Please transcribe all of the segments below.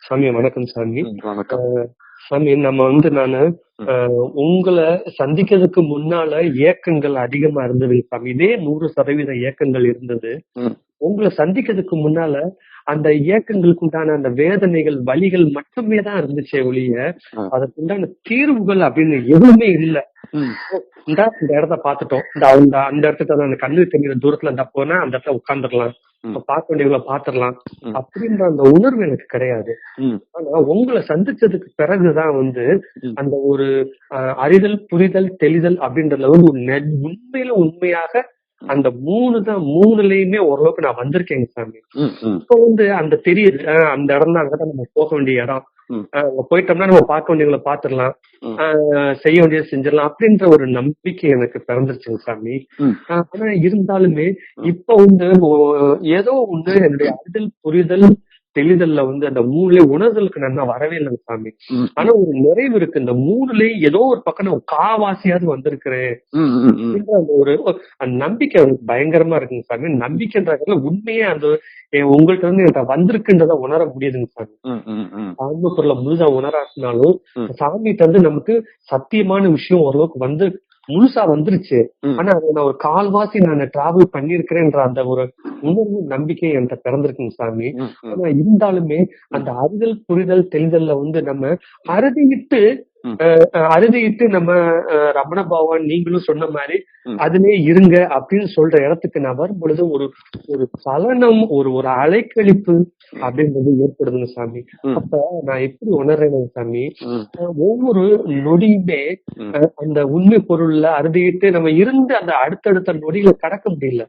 சாமி வணக்கம் சாமி. வணக்கம். சாமி நானு உங்களை சந்திக்கிறதுக்கு முன்னால ஏக்கங்கள் அதிகமா இருந்தது சாமி. இதே 100% ஏக்கங்கள் இருந்தது. உங்களை சந்திக்கிறதுக்கு முன்னால அந்த ஏக்கங்களுக்கு உண்டான அந்த வேதனைகள், வலிகள் மட்டுமே தான் இருந்துச்சே ஒழிய அதற்கு உண்டான தீர்வுகள் அப்படின்னு எதுவுமே இல்ல. இந்த இடத்த பாத்துட்டோம், அந்த இடத்துக்கு அந்த கண்ணு தெரிகிற தூரத்துல இந்த போனா அந்த இடத்துல உட்காந்துடலாம், பார்க்க வேண்டியவங்களை பாத்துடலாம் அப்படின்ற அந்த உணர்வு எனக்கு கிடையாது. ஆனா உங்களை சந்திச்சதுக்கு பிறகுதான் அந்த ஒரு அறிதல், புரிதல், தெளிதல் அப்படின்றதுல உண்மையாக அந்த மூணுலயுமே ஓரளவுக்கு நான் வந்திருக்கேங்க சாமி. இப்ப அந்த தெரியுது, அந்த இடம் தான், அங்கதான் நம்ம போக வேண்டிய இடம். போயிட்டோம்னா நம்ம பார்க்க வேண்டியவங்களை பாத்துடலாம், செய்ய வேண்டியதை செஞ்சிடலாம் அப்படின்ற ஒரு நம்பிக்கை எனக்கு பிறந்துருச்சுங்க சாமி. ஆனா இருந்தாலுமே இப்ப ஏதோ என்னுடைய அறிதல், புரிதல், தெளிதல்ல அந்த மூணுலயே உணர்தலுக்கு நான் வரவே இல்லைங்க சாமி. ஆனா ஒரு நிறைவு இருக்கு, இந்த மூணுலயும் ஏதோ ஒரு பக்கம் நான் காவாசியாவது வந்திருக்கிறேன் அந்த ஒரு நம்பிக்கை பயங்கரமா இருக்குங்க சாமி. நம்பிக்கைன்றதுல உண்மையே அந்த உங்கள்ட்ட எனக்கு வந்திருக்குன்றத உணர முடியுதுங்க சாமி. ஆன்ம பொருளை முழுதா உணராசினாலும் சாமிகிட்ட நமக்கு சத்தியமான விஷயம் ஓரளவுக்கு முழுசா வந்துருச்சு. ஆனா அதை நான் ஒரு கால்வாசி நான் டிராவல் பண்ணிருக்கிறேன்ற அந்த ஒரு உணர்வு, நம்பிக்கை என்கிட்ட பிறந்திருக்குங்க சாமி. ஆனா இருந்தாலுமே அந்த அறிதல், புரிதல், தெளிதல்ல நம்ம அறுதிட்டு நம்ம ரமண பகவான் நீங்களும் சொன்ன மாதிரி அதுலயே இருங்க அப்படின்னு சொல்ற இடத்துக்கு நான் வரும் பொழுது ஒரு சலனம், ஒரு அலைக்கழிப்பு அப்படின்றது ஏற்படுதுங்க சாமி. அப்ப நான் எப்படி உணர்றேன்னு சாமி, ஒவ்வொரு நொடியுமே அந்த உண்மை பொருள்ல அறுதிட்டு நம்ம இருந்து அந்த அடுத்தடுத்த நொடிகளை கடக்க முடியல.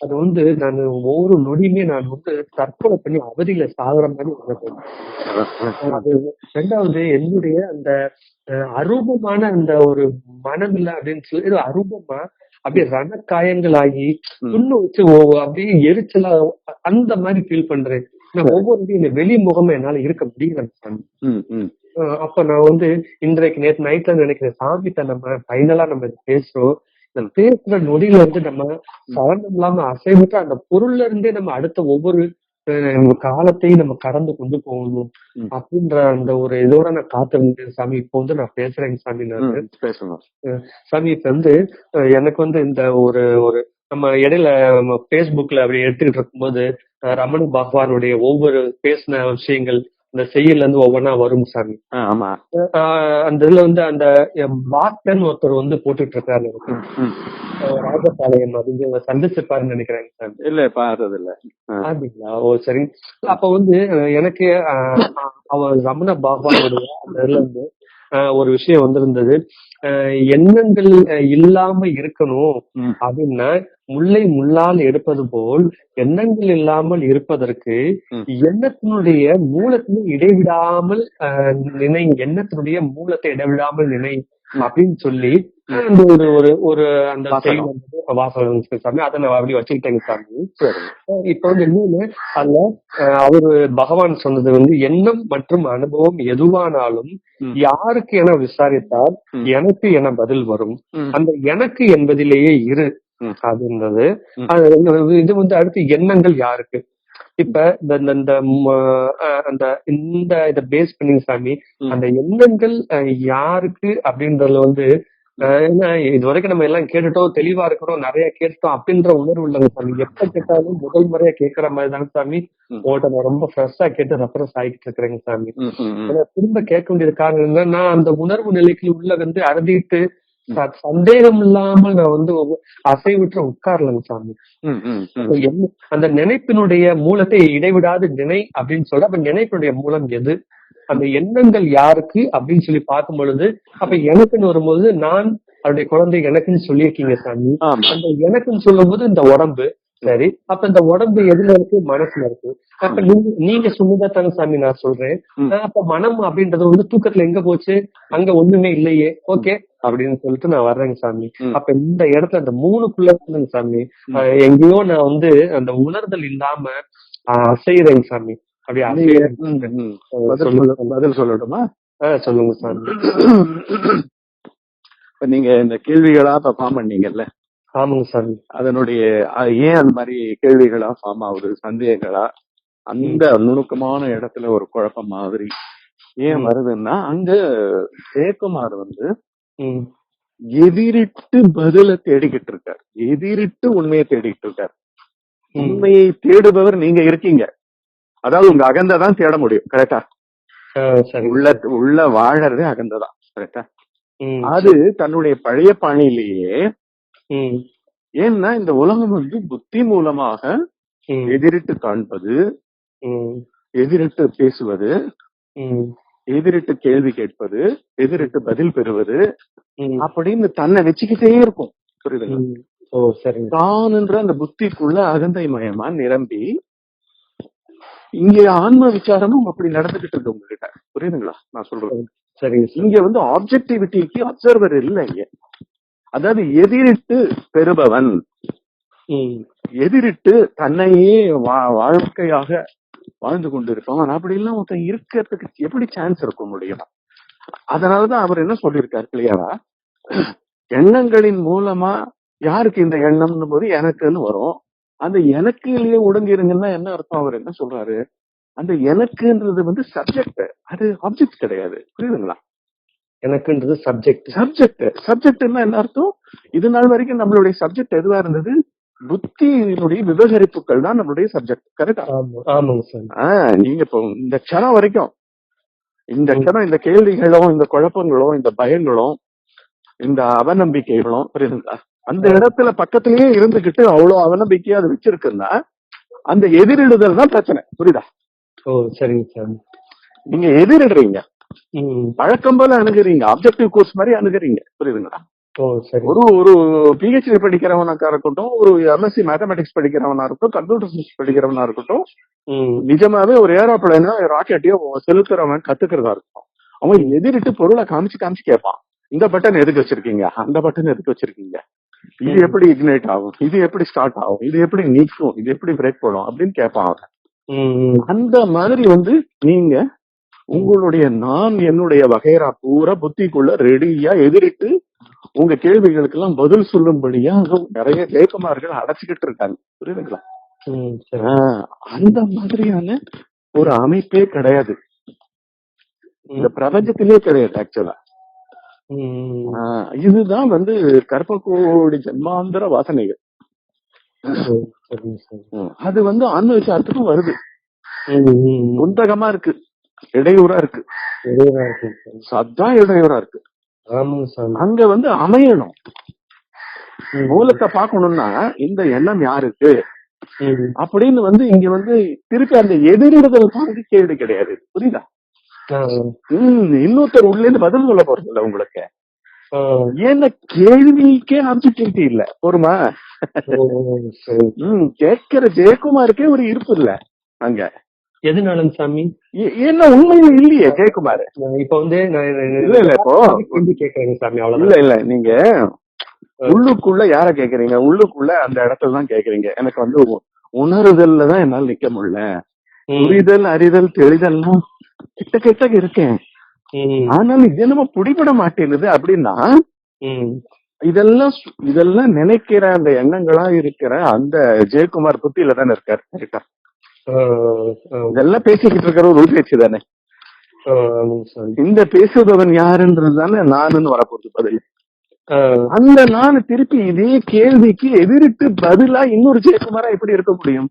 அது நான் ஒவ்வொரு நொடியுமே நான் தற்கொலை பண்ணி அவதியில சாகுற மாதிரி உணர்றேன். ரெண்டாவது என்னுடைய அந்த அரூபமான அந்த ஒரு மனமில்ல அப்படின்னு சொல்லி அரூபமா அப்படியே ரணக்காயங்கள் ஆகி புண்ணு வச்சு அப்படியே எரிச்சலா அந்த மாதிரி ஃபீல் பண்றேன். நான் ஒவ்வொரு வெளி முகமா என்னால இருக்க முடியல. அப்ப நான் இன்றைக்கு நேற்று நைட்ல நினைக்கிறேன், சாமிட்ட நம்ம ஃபைனலா நம்ம பேசுறோம், இந்த பேசுற நொடியில நம்ம சலனம் இல்லாம அசைவிட்டு அந்த பொருள்ல இருந்தே நம்ம அடுத்த ஒவ்வொரு காலத்தையும் நம்ம கடந்து கொண்டு போகணும் அப்படின்ற அந்த ஒரு இதோட நான் காத்திருந்தேன் சாமி. இப்போ நான் பேசுறேங்க சாமி. நான் சாமி இப்ப எனக்கு இந்த ஒரு நம்ம இடையில பேஸ்புக்ல அப்படி எடுத்துக்கிட்டு இருக்கும்போது ரமண பகவானுடைய ஒவ்வொரு பேசின விஷயங்கள் இந்த செய்யல இருந்து ஒவ்வொன்னா வரும் சாமி. அந்த இதுல அந்த பாக்டர்னு ஒருத்தர் போட்டுட்டு இருக்காரு ராஜபாளையம், அது சந்திச்சிருப்பாருன்னு நினைக்கிறேன் சார். இல்ல பாக்குறது இல்ல. அப்படிங்களா? ஓ சரி. அப்ப எனக்கு அவர் ரமண பகவானுடைய அந்த இதுல ஒரு விஷயம் வந்திருந்தது, எண்ணங்கள் இல்லாம இருக்கணும் அப்படின்னா முல்லை முள்ளால் எடுப்பது போல் எண்ணங்கள் இல்லாமல் இருப்பதற்கு எண்ணத்தினுடைய மூலத்திலும் இடைவிடாமல் நினை, எண்ணத்தினுடைய மூலத்தை இடைவிடாமல் நினை அப்படின்னு சொல்லி ஒரு அந்த வாசகம் சாமி. அதை நான் அப்படி வச்சுக்கிட்டேங்க சாமி. இப்ப இன்னொன்னு அதுல அவரு பகவான் சொன்னது எண்ணம் மற்றும் அனுபவம் எதுவானாலும் யாருக்கு என விசாரித்தால் எனக்கு என பதில் வரும், அந்த எனக்கு என்பதிலேயே இரு அப்படின்றது. இது அடுத்து எண்ணங்கள் யாருக்கு, இப்ப இத பேஸ் பண்ணி சாமி அந்த எண்ணங்கள் யாருக்கு அப்படின்றதுல இது வரைக்கும் நம்ம எல்லாம் கேட்டுட்டோம், தெளிவா இருக்கிறோம், நிறைய கேட்டோம் அப்படின்ற உணர்வு இல்லைங்க சாமி. எப்ப கேட்டாலும் முதல் முறையா கேட்கற மாதிரி தானே சாமி உங்கள்கிட்ட நான் ரொம்ப ஃப்ரெஷ்ஷா கேட்டு ரெஃபரன்ஸ் ஆகிட்டு இருக்கிறேங்க சாமி. ஏன்னா திரும்ப கேட்க வேண்டியது காரணம் என்னன்னா, நான் அந்த உணர்வு நிலைக்கு உள்ள அறுதிட்டு சந்தேகம் இல்லாமல் நான் அசைவிட்டு உட்காரலங்க சாமி. அந்த நினைப்பினுடைய மூலத்தை இடைவிடாது நினை அப்படின்னு சொல்ற, அப்ப நினைப்பினுடைய மூலம் எது, அந்த எண்ணங்கள் யாருக்கு அப்படின்னு சொல்லி பார்க்கும் பொழுது அப்ப எனக்குன்னு வரும்போது நான் அவருடைய குழந்தை எனக்குன்னு சொல்லியிருக்கீங்க சாமி. அந்த எனக்குன்னு சொல்லும் போது இந்த உடம்பு சரி, அப்ப இந்த உடம்பு எதுல இருக்கு, மனசுல இருக்கு. அப்ப நீங்க சொன்னதாத்தாங்க சாமி நான் சொல்றேன். அப்ப மனம் அப்படின்றது தூக்கத்துல எங்க போச்சு, அங்க ஒண்ணுமே இல்லையே, ஓகே அப்படின்னு சொல்லிட்டு நான் வர்றேங்க சாமி. அப்ப இந்த இடத்துல அந்த மூணுக்குள்ள சாமி எங்கேயோ நான் அந்த உணர்தல் இல்லாம அசைறேங்க சாமி. அப்படியே பதில் சொல்லட்டுமா? சொல்லுங்க சாமி. நீங்க இந்த கேள்விகளா ஃபார்ம் பண்ணீங்கல்ல? ஆமாங்க சாமி. அதனுடைய ஏன் அந்த மாதிரி கேள்விகளா ஃபார்ம் ஆகுது, சந்தேகங்களா, அந்த நுணுக்கமான இடத்துல ஒரு குழப்பம் மாதிரி ஏன் வருதுன்னா, அங்க ஜெயக்குமார் வந்து எதிரிட்டு பதில தேடிக்கிட்டு இருக்காரு, எதிரிட்டு உண்மையை தேடிக்கிட்டு இருக்காரு. உண்மையை தேடுபவர் நீங்க இருக்கீங்க, அதாவது உங்க அகந்தைதான் தேட முடியும். கரெக்டா? உள்ள வாழறதே அகந்தைதான். கரெக்டா? அது தன்னுடைய பழைய பாணியிலேயே, ஏன்னா இந்த உலகம் வந்து புத்தி மூலமாக எதிரிட்டு காண்பது, எதிரிட்டு பேசுவது, எதிரிட்டு கேள்வி கேட்பது, எதிரிட்டு பதில் பெறுவது அப்படின்னு தன்னை வச்சுக்கிட்டே இருக்கும். புரியுதுங்களா? தான்ன்ற அந்த புத்திக்குள்ள அகந்தை மயமா நிரம்பி இங்க ஆன்ம விசாரமும் அப்படி நடந்துகிட்டு இருக்கு உங்ககிட்ட. புரியுதுங்களா நான் சொல்றேன்? சரி, இங்க வந்து ஆப்ஜெக்டிவிட்டிக்கு அப்சர்வர் இல்ல இங்க. அதாவது எதிரிட்டு பெறுபவன், எதிரிட்டு தன்னையே வாழ்க்கையாக வாழ்ந்து கொண்டிருப்பவன் அப்படி எல்லாம் ஒருத்தன் இருக்கிறதுக்கு எப்படி சான்ஸ் இருக்க முடியும்? அதனாலதான் அவர் என்ன சொல்லியிருக்காரு கிளியரா, எண்ணங்களின் மூலமா யாருக்கு இந்த எண்ணம்னு போது எனக்குன்னு வரும். அந்த எனக்குலயே ஒடுங்கிருங்கன்னா என்ன அர்த்தம்? அவர் என்ன சொல்றாரு, அந்த எனக்குன்றது வந்து சப்ஜெக்ட், அது ஆப்ஜெக்ட் கிடையாது. புரியுதுங்களா? எனக்குன்றது சப்ஜெக்ட். சப்ஜெக்ட்னா என்ன அர்த்தம்? இது நாள் வரைக்கும் நம்மளுடைய சப்ஜெக்ட் எதுவா இருந்தது? புத்தியினுடைய விவகரிப்புகள் தான் நம்மளுடைய சப்ஜெக்ட். கரெக்டா? நீங்க இப்போ இந்த க்ஷணம் வரைக்கும், இந்த க்ஷணம் இந்த கேள்விகளும் இந்த குழப்பங்களும் இந்த பயங்களும் இந்த அவநம்பிக்கைகளும், புரியுதுங்களா, அந்த இடத்துல பக்கத்திலேயே இருந்துகிட்டு அவ்வளவு அவநம்பிக்கையா அது வச்சிருக்குன்னா அந்த எதிரிடுதல் தான் பிரச்சனை. புரியுதா? சரிங்க சார். நீங்க எதிரிடுறீங்க, பழக்கம் போல அணுகுறீங்க, ஆப்ஜெக்டிவ் கோர்ஸ் மாதிரி அணுகுறீங்க. புரியுதுங்களா? ஒரு பிஹெச்டி படிக்கிறவனாக்கா இருக்கட்டும், ஒரு எம்எஸ்சி மேத்தமெட்டிக்ஸ் படிக்கிறவனா இருக்கட்டும், கம்ப்யூட்டர் சயின்ஸ் படிக்கிறவனா இருக்கட்டும், நிஜமாவே ஒரு ஏரோப்ளேனோ ராக்கெட்டையோ செலுத்துறவன் கத்துக்கிறதா இருக்கும், அவன் எதிரிட்டு பொருளை காமிச்சு கேட்பான். இந்த பட்டன் எதுக்கு வச்சிருக்கீங்க, அந்த பட்டன் எதுக்கு வச்சிருக்கீங்க, இது எப்படி இக்னைட் ஆகும், இது எப்படி ஸ்டார்ட் ஆகும், இது எப்படி நீக்கும், இது எப்படி பிரேக் போடும் அப்படின்னு கேட்பான் அவன். அந்த மாதிரி வந்து நீங்க உங்களுடைய நான் என்னுடைய வகைரா பூரா புத்திக்குள்ள ரெடியா எதிரிட்டு உங்க கேள்விகளுக்கு எல்லாம் பதில் சொல்லும்படியா நிறைய ஜெயக்குமார்கள் அடைச்சுக்கிட்டு இருக்காங்க. புரியுதுங்களா? அந்த மாதிரியான ஒரு அமைப்பே கிடையாது இந்த பிரபஞ்சத்திலே கிடையாது ஆக்சுவலா. இதுதான் வந்து கற்பகோடி ஜென்மாந்திர வாசனைகள். அது வந்து ஆன்ம விசாரத்துக்கும் வருது, குந்தகமா இருக்கு, இடையூறா இருக்கு, சத்தா இடையூறா இருக்கு. அங்க வந்து அமையணும். மூலத்தை பார்க்கணும்னா இந்த எண்ணம் யாருக்கு அப்படின்னு வந்து இங்க வந்து திருப்பி அந்த எதிரிடுதல் மாதிரி கேள்வி கிடையாது. புரியுதா? இன்னொருத்தர் உள்ள இருந்து பதில் சொல்ல போறது இல்ல உங்களுக்கு. ஏன்னா கேள்விக்கே ஆப்ஜெக்டிவிட்டி இல்ல. ஒருமா கேட்கிற ஜெயக்குமாருக்கே ஒரு இருப்பு இல்ல அங்க. எதுனாலும் சாமி என்ன உண்மையில இல்லையே ஜெயக்குமார். இப்ப வந்து இல்ல இப்போ கேக்குறேங்க சாமி, அவ்வளவு இல்ல. நீங்க உள்ளுக்குள்ள யார கேக்குறீங்க? உள்ளுக்குள்ள அந்த இடத்துல தான் கேக்குறீங்க. எனக்கு வந்து உணர்தல்ல தான் என்னால நிக்க முடியல, புரிதல் அறிதல் தெளிதல்லாம் கிட்ட கிட்ட இருக்கேன், ஆனாலும் இது என்னமோ பிடிபட மாட்டேங்குது அப்படின்னா இதெல்லாம் நினைக்கிற அந்த எண்ணங்களா இருக்கிற அந்த ஜெயக்குமார் புத்தியில தானே இருக்காரு. கரெக்டா? இதெல்லாம் பேசிக்கிட்டு இருக்கிற ஒரு பேச்சு தானே. இந்த பேசுபவன் யாருன்றது தானே நானுன்னு வரப்போகுது பதில். அந்த நான் திருப்பி இதே கேள்விக்கு எதிரிட்டு பதிலா இன்னொரு ஜெயக்குமாரா எப்படி இருக்க முடியும்?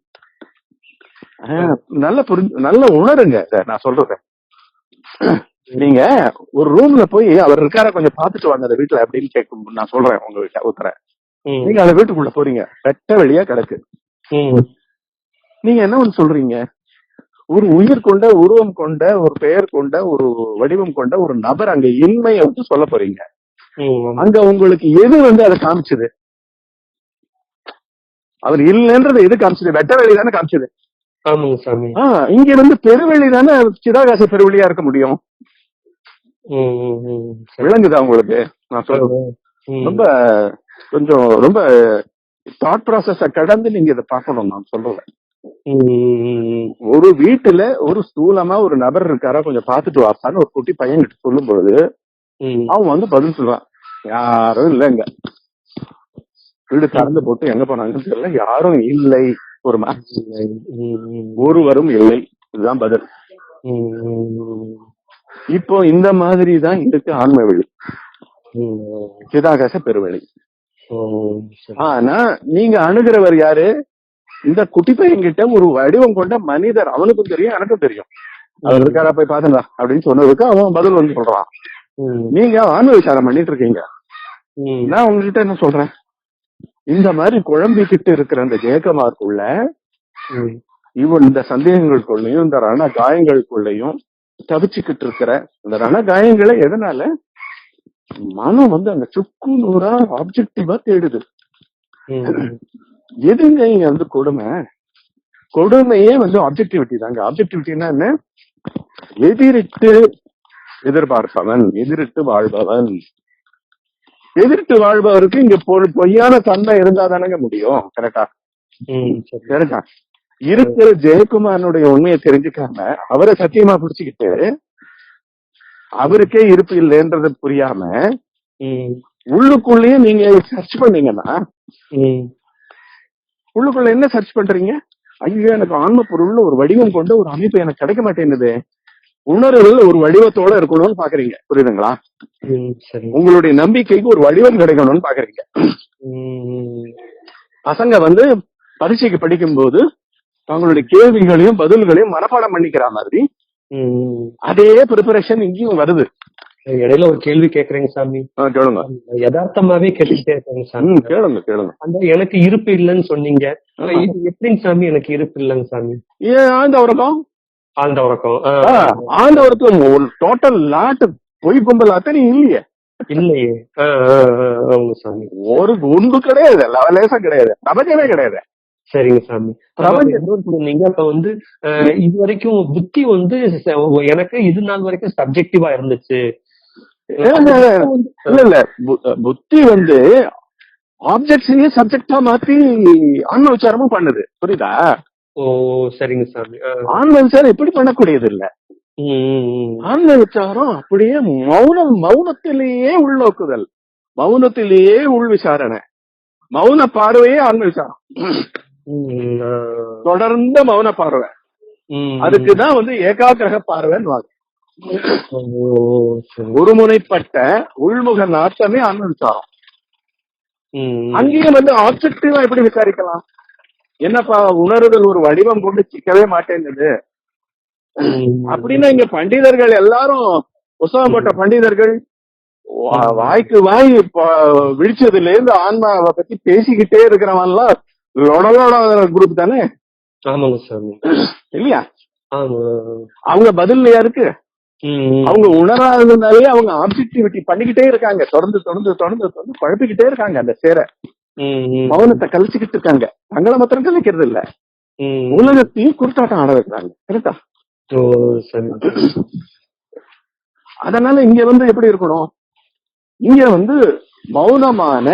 நல்ல உணருங்க நான் சொல்றேன். நீங்க ஒரு ரூம்ல போய் அவர் இருக்கார கொஞ்சம் பாத்துட்டு வாங்க அந்த வீட்டுல அப்படின்னு கேட்கும். நான் சொல்றேன் உங்க வீட்டை உத்தரேன். நீங்க அந்த வீட்டுக்குள்ள போறீங்க, வெட்ட வெளியா கிடக்கு. நீங்க என்ன ஒண்ணு சொல்றீங்க, ஒரு உயிர் கொண்ட உருவம் கொண்ட ஒரு பெயர் கொண்ட ஒரு வடிவம் கொண்ட ஒரு நபர் அங்க இன்மையை வந்து சொல்ல போறீங்க. அங்க உங்களுக்கு எது வந்து அதை காமிச்சது? அவர் இல்லைன்றது எது காமிச்சது? வெட்ட வெளி தானே காமிச்சது. இங்க வந்து பெருவெளி தானே சிதாகாச பெருவெளியா இருக்க முடியும். விளங்குதா உங்களுக்கு நான் சொல்றேன்? ரொம்ப தாட் ப்ராசஸ கடந்து நீங்க இதை பார்க்கணும் நான் சொல்றேன். ஒரு வீட்டுல ஒரு ஸ்தூலமா ஒரு நபர் இருக்காரா கொஞ்சம் பாத்துட்டு வாப்பான்னு ஒரு குட்டி பையன் கிட்ட சொல்லும் பொழுது அவன் வந்து பதில் சொல்றான், யாரும் இல்லைங்க, வீடு திறந்து போட்டு எங்க போனாங்கன்னு தெரியல, யாரும் இல்லை ஒருமா ம். ஒருவரும் இல்லை. இதுதான் பதில். ம். இப்போ இந்த மாதிரி தான் இருக்கு ஆன்ம வெளி, ம். சிதாகாச பெருவெளி. ஓ, சரி. ஆனா நீங்க அணுகிறவர் யாரு? இந்த குட்டி பையன்கிட்ட ஒரு வடிவம் கொண்ட மனிதர். அவனுக்கும் தெரியும், எனக்கும் தெரியும். அவர் இருக்காரா போய் பாத்துங்க அப்படின்னு சொன்னதுக்கு அவன் பதில் வந்து சொல்றான். ம். நீங்க ஆன்ம விசாரம் பண்ணிட்டு இருக்கீங்க. ம். நான் உங்ககிட்ட என்ன சொல்றேன், இந்த மாதிரி குழம்பிக்கிட்டு இருக்கிற அந்த ஜெயக்குமாருக்குள்ள ம். இவன் இந்த சந்தேகங்களுக்குள்ளயும் இந்த ரண காயங்களுக்குள்ளயும் தவிச்சுக்கிட்டு இருக்கிற இந்த ரண காயங்களை எதனால மனம் வந்து அந்த சுக்கு நூறா ஆப்ஜெக்டிவா தேடுது. ம். எதுங்க இங்க வந்து கொடுமை? கொடுமையே வந்து ஆப்ஜெக்டிவிட்டி தாங்க. ஆப்ஜெக்டிவிட்டினா என்ன? எதிரிட்டு எதிர்பார்ப்பவன், எதிரிட்டு வாழ்பவன். எதிர்த்து வாழ்பவருக்கு இங்க பொய்யான தன்மை இருந்தா தானங்க முடியும். கரெக்டா? ம். சரி. கரெக்டா? இருக்கிற ஜெயக்குமாரனுடைய உண்மையை தெரிஞ்சுக்காம அவரை சத்தியமா புடிச்சுக்கிட்டு அவருக்கே இருப்பு இல்லைன்றது புரியாம ம். உள்ளுக்குள்ளேயே நீங்க சர்ச் பண்ணீங்கன்னா ம். உள்ளுக்குள்ள என்ன சர்ச் பண்றீங்க? ஐயோ, எனக்கு ஆன்ம பொருள்ல ஒரு வடிவம் கொண்ட ஒரு அமைப்பு எனக்கு கிடைக்க மாட்டேங்குது. உணர்வுகள் ஒரு வடிவத்தோட இருக்கணும்னு பாக்குறீங்க. புரியுதுங்களா? ம். சரி. உங்களுடைய நம்பிக்கைக்கு ஒரு வடிவம் கிடைக்கணும்னு பாக்குறீங்க. ம். பசங்க வந்து பரீட்சைக்கு படிக்கும் போது தங்களுடைய கேள்விகளையும் பதில்களையும் மனப்பாடம் பண்ணிக்கிற மாதிரி ம். அதே ப்ரிப்பரேஷன் இங்கேயும் வருது. இடையில ஒரு கேள்வி கேக்குறேங்க சாமி. கேளுங்க. யதார்த்தமாவே கேட்டுக்கிட்டே இருக்கேங்க சாமி. கேளுங்க. அந்த எனக்கு இருப்பு இல்லைன்னு சொன்னீங்க. இது எப்படிங்க சாமி எனக்கு இருப்பு இல்லைங்க சாமி? ஏன் ஆழ்ந்த உறக்கம்? ஆழ்ந்த உறக்கம். ஆழ்ந்த உறக்கம் ஒரு டோட்டல் லாட்டு பொய் கும்பல் அத்தனை இல்லையே. இல்லையே. ஆமாங்க சாமி. ஒரு ஒன்று கிடையாது, லேசா கிடையாது, பிரபஞ்சமே கிடையாது. சரிங்க சாமி. சொன்னீங்க அப்ப வந்து இது வரைக்கும் புத்தி வந்து எனக்கு இது நாள் வரைக்கும் சப்ஜெக்டிவா இருந்துச்சு. இல்ல புத்தி வந்து ஆப்ஜெக்ட்ஸையே சப்ஜெக்டா மாத்தி ஆன்ம விசாரமும் பண்ணுது. புரியுதா? ஓ, சரிங்க சாமி. ஆன்ம விசாரம் இப்படி பண்ணக்கூடியது இல்ல. ஆன்ம விசாரம் அப்படியே மௌனத்திலேயே உள்நோக்குதல், மௌனத்திலேயே உள் விசாரணை, மௌன பார்வையே ஆன்ம விசாரம். தொடர்ந்த மௌன பார்வை. அதுக்குதான் வந்து ஏகாகிரக பார்வைன்னு ஒருமுனைப்பட்ட உள்முக நாட்டமே ஆன்ம விசாரம். அங்கேயும் வந்து ஆப்ஜெக்டிவா எப்படி விசாரிக்கலாம்? என்னப்பா உணர்வுகள் ஒரு வடிவம் கொண்டு சிக்கவே மாட்டேங்குது அப்படின்னா இங்க பண்டிதர்கள் எல்லாரும் புத்தகம் போட்ட பண்டிதர்கள் வாய்க்கு வாய் விழிச்சதுல இருந்து ஆன்மாவை பத்தி பேசிக்கிட்டே இருக்கிறவன் எல்லாம் குரூப் தானே? ஆமாங்க சாமி. இல்லையா? அவங்க பதில் இருக்கு. அவங்க உணராததுனாலே அவங்க ஆப்ஜெக்டிவிட்டி பண்ணிக்கிட்டே இருக்காங்க. தொடர்ந்து குழப்பிக்கிட்டே இருக்காங்க. அந்த சேர மௌனத்தை கழிச்சுக்கிட்டு இருக்காங்க. தங்களை மாத்திரம் கழிக்கிறது இல்ல, உலகத்தையும் குருட்டாட்டம் ஆட வைக்கிறாங்க. கரெக்டா? அதனால இங்க வந்து எப்படி இருக்கணும்? இங்க வந்து மௌனமான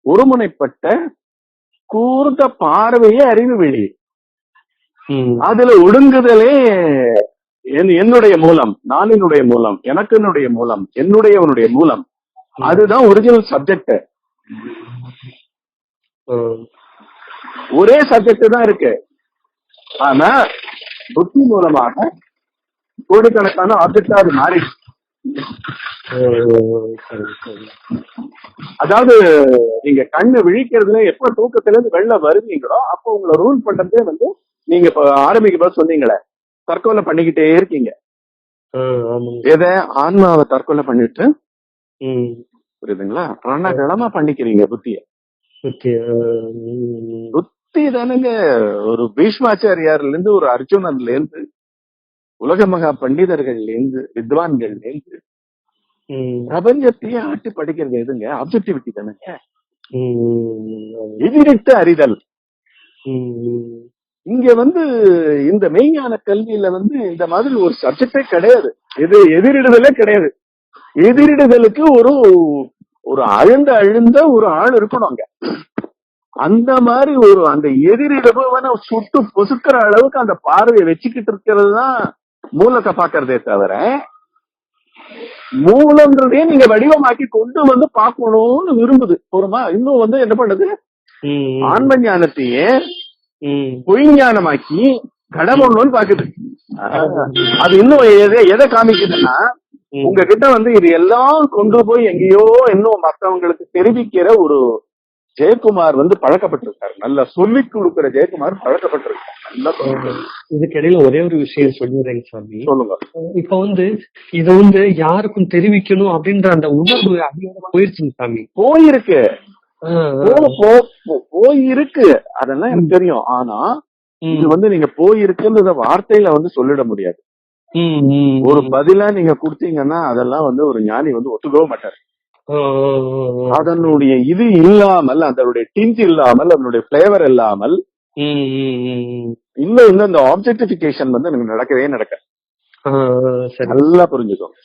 ஒருமுனைப்பட்ட கூர்ந்த பார்வையே அறிவு வெளி. அதுல ஒடுங்குதலே என்னுடைய மூலம், நானினுடைய மூலம், எனக்குனுடைய மூலம், என்னுடையவனுடைய மூலம். அதுதான் ஒரிஜினல் சப்ஜெக்ட். ஒரே சப்ஜெக்ட் தான் இருக்கு. ஆனா புத்தி மூலமாக கோடிக்கணக்கான ஆப்ஜெக்டா அது மாறி. அதாவது நீங்க கண்ணு விழிக்கிறதுல எப்ப தூக்கத்துல இருந்து வெளில வருவீங்களோ அப்ப உங்களை ரூல் பண்றதே வந்து நீங்க இப்ப ஆரம்பிக்கும் போது சொன்னீங்களே, தற்கொலை பண்ணிக்கிட்டே இருக்கீங்க. எதை? ஆன்மாவை தற்கொலை பண்ணிட்டு, புரியுதுங்களா? ரணகலமா பண்ணிக்கிறீங்க புத்திய. புத்தி தானுங்க ஒரு பீஷ்மாச்சாரியார்ல இருந்து, ஒரு அர்ஜுனன்ல இருந்து, உலக மகா பண்டிதர்கள்ல இருந்து, வித்வான்கள்ல இருந்து பிரபஞ்சத்தையே ஆட்டி படிக்கிறது எதுங்க? ஆப்ஜெக்டிவிட்டி தானுங்க. எதிரிட்டு அறிதல். இங்க வந்து இந்த மெய்ஞான கல்வியில வந்து இந்த மாதிரி ஒரு சப்ஜெக்டே கிடையாது. இது எதிரிடுதலே கிடையாது. எதிரிடுதலுக்கு ஒரு அழுந்த ஒரு ஆள் இருக்கணும் அங்க. அந்த மாதிரி ஒரு அந்த எதிரிடுபவனை சுட்டு பொசுக்கிற அளவுக்கு அந்த பார்வையை வச்சுக்கிட்டு இருக்கிறது தான் மூலத்தை பாக்குறதே தவிர, மூலம்ன்றதே நீங்க வடிவமாக்கி கொண்டு வந்து பார்க்கணும்னு விரும்புது. போருமா? இன்னும் வந்து என்ன பண்ணுது? ஆன்ம ஞானத்தையே ம். பொய்ஞானமாக்கி கடவுள்னு பாக்குது. அது இன்னும் எதை காமிக்குதுன்னா, ம். உங்ககிட்ட வந்து இது எல்லாம் கொண்டு போய் எங்கேயோ இன்னும் மத்தவங்களுக்கு தெரிவிக்கிற ஒரு ஜெயக்குமார் வந்து பழக்கப்பட்டிருக்காரு. நல்லா சொல்லி கொடுக்கிற ஜெயக்குமார் பழக்கப்பட்டிருக்காரு. நல்லா சொல்லிருக்காரு. இதுக்கு இடையில ஒரே ஒரு விஷயம் சொல்லிடுறேங்க சாமி. சொல்லுங்க. இப்ப வந்து இத வந்து யாருக்கும் தெரிவிக்கணும் அப்படின்ற அந்த உணர்வு அதிகமா போயிருச்சுங்க சாமி. போயிருக்கு ஆ, ஆ. போயிருக்கு, அதெல்லாம் எனக்கு தெரியும். ஆனா இது ம். வந்து நீங்க போயிருக்குன்றத வார்த்தையில வந்து சொல்லிட முடியாது. ம், ம், ஒரு ம். பதிலா நீங்க கொடுத்தீங்கன்னா அதெல்லாம் வந்து ஒரு ஞானி வந்து ஒத்துக்கவும் மாட்டாரு. ஆ, ஆ, ஆ, ஆ. அதனுடைய இது இல்லாமல், அதனுடைய டிஞ்ச் இல்லாமல், அதனுடைய பிளேவர் இல்லாமல் ம், ம், ம், ம். இன்னும் இந்த ஆப்ஜெக்டிபிகேஷன் வந்து எனக்கு நடக்கவே நடக்காது. ஆ, ஆ, சரி. நல்லா புரிஞ்சுக்கும்.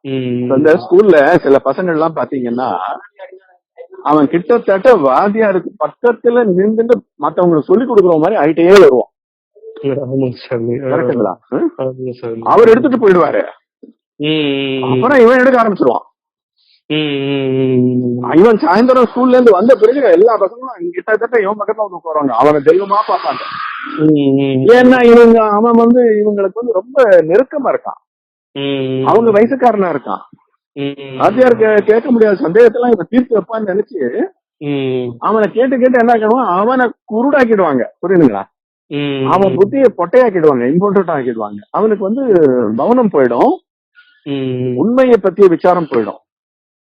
ம், இந்த ஸ்கூல்ல சில பசங்க எல்லாம் பாத்தீங்கன்னா, அவன் கிட்டத்தட்ட வாத்தியாருக்கு பக்கத்துல நின்று மத்தவங்களுக்கு சொல்லி கொடுக்குற மாதிரி ஆயிட்டே வருவான். ஆமாங்க சாமி. கரெக்டுங்களா? ஆமாங்க சாமி. அவர் எடுத்துட்டு போயிடுவாரு. ம், ம், அப்புறம் இவன் எடுக்க ஆரம்பிச்சிருவான். ம், ம், ம். இவன் சாயந்தரம் ஸ்கூல்ல இருந்து வந்த பிறகு எல்லா பசங்களும் கிட்டத்தட்ட இவன் பக்கத்துல வந்து உட்காருவாங்க. அவனை தெய்வமா பார்ப்பாங்க. ம், ம். ஏன்னா அவன் வந்து இவங்களுக்கு வந்து ரொம்ப நெருக்கமா இருக்கான். ம். அவங்க வயசுக்காரனா இருக்கான். ம். வாத்தியாருக்கு கேட்க முடியாத சந்தேகத்தெல்லாம் இவன் தீர்த்து வைப்பான்னு நினைச்சு ம். அவனை கேட்டு கேட்டு என்ன பண்ணுவான், அவனை குருடாக்கிடுவாங்க. புரியுதுங்களா? ம். அவன் புத்திய பொட்டையாக்கிடுவாங்க, இம்பார்ட்டன்ட் ஆக்கிடுவாங்க. அவனுக்கு வந்து கவனம் போயிடும், ம். உண்மையை பத்திய விசாரம் போயிடும்.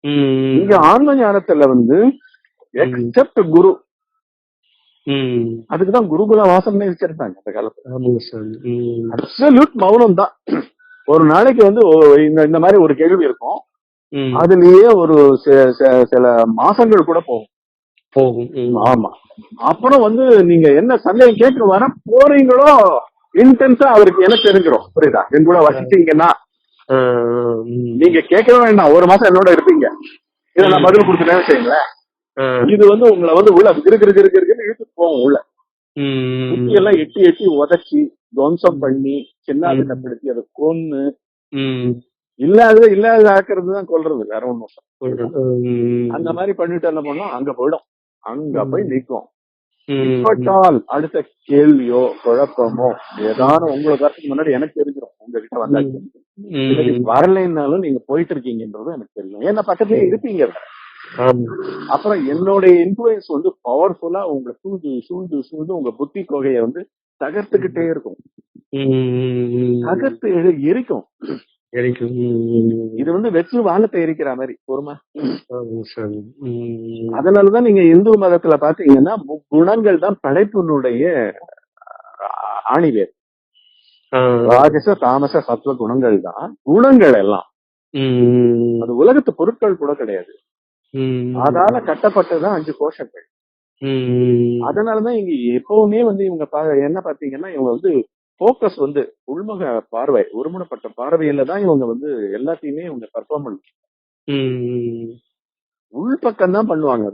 ம். இங்க ஆன்ம ஞானத்துல வந்து எக்ஸப்ட் குரு, ம். அதுக்குதான் குருகுல வாசம்னே வச்சிருந்தாங்க அந்த காலத்துல. ஆமாங்க சாமி. ம். அப்சல்யூட் மௌனம் தான். ஒரு நாளைக்கு வந்து இந்த மாதிரி ஒரு கேள்வி இருக்கும். ம். அதுலயே ஒரு சில மாசங்கள் கூட போகும். போகும். ம். ஆமா. அப்புறம் வந்து நீங்க என்ன சந்தேகம் கேட்க வர போறீங்களோ இன்டென்ஸா அவருக்கு என்ன தெரிஞ்சிடும். புரியுதா? என் கூட வசிச்சீங்கன்னா ஆ, ம். நீங்க கேட்கவே வேண்டாம், ஒரு மாசம் என்னோட இருப்பீங்க. இதை நான் பதில் கொடுத்துட்டேன்னு வச்சுங்களேன், ஆ. இது வந்து உங்களை வந்து உள்ள இருக்குன்னு இழுத்துட்டு போகும். உள்ள ம். புத்தி எல்லாம் எட்டி எட்டி உதச்சி துவம்சம் பண்ணி சின்னாபின்னப்படுத்தி அதை கொன்னு ம். இல்லாத ஆக்குறது தான் கொல்றது, வேற ஒண்ணும். ம். அந்த மாதிரி பண்ணிட்டு என்ன பண்ணோம், அங்க போயிடும். அங்க போய் நிற்கும். ம். அடுத்த கேள்வியோ குழப்பமோ ஏதாவது உங்களுக்கு வரதுக்கு முன்னாடி எனக்கு தெரிஞ்சிடும். உங்ககிட்ட வந்தாச்சு வரலைன்னாலும் நீங்க போயிட்டு இருக்கீங்கன்றது எனக்கு தெரியும். ஏன்னா பக்கத்துலயே இருப்பீங்க. அப்புறம் என்னுடைய இன்ஃபுளுன்ஸ் வந்து பவர்ஃபுல்லா உங்களை சூழ்ந்து உங்க புத்தி கொகையை வந்து தகர்த்துக்கிட்டே இருக்கும். தகர்த்து எரிக்கும். இது வந்து வெற்று வானத்தை எரிக்கிற மாதிரி பொறுமை. அதனாலதான் நீங்க இந்து மதத்துல பாத்தீங்கன்னா குணங்கள் தான் படைப்பினுடைய ஆணிவேர். ராஜச தாமச சத்துவ குணங்கள் தான் குணங்கள் எல்லாம். அது உலகத்து பொருட்கள் கூட கிடையாது. அதால கட்டப்பட்டதுதான் 5 கோஷங்கள். அதனாலதான் இங்க எப்பவுமே வந்து இவங்க என்ன பாத்தீங்கன்னா இவங்க வந்து போக்கஸ் வந்து உள்முக பார்வை, ஒருமுனைப்பட்ட பார்வையில தான் இவங்க வந்து எல்லாத்தையுமே இவங்க பர்ஃபார்ம் பண்ணுவாங்க. உள்பக்கம் தான் பண்ணுவாங்க.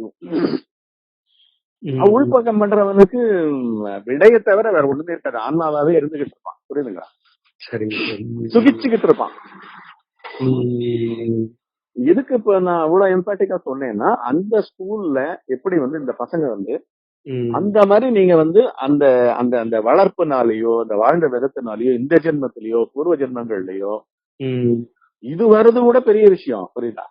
உள்பக்கம் பண்றவனுக்கு விடையை தவிர வேற ஒண்ணுமே இருக்காது. ஆன்மாவே இருந்துகிட்டு இருப்பான். புரியுதுங்களா? சுகிச்சுக்கிட்டு இருப்பான். எதுக்கு இப்ப நான் அவ்வளவு எம்பாட்டிக்கா சொன்னேன்னா, அந்த ஸ்கூல்ல எப்படி வந்து இந்த பசங்க வந்து அந்த மாதிரி நீங்க வந்து அந்த அந்த அந்த வளர்ப்புனாலேயோ அந்த வாழ்ந்த விதத்தினாலேயோ இந்த ஜென்மத்திலயோ பூர்வ ஜென்மங்கள்லயோ இது வர்றது கூட பெரிய விஷயம். புரியுதா?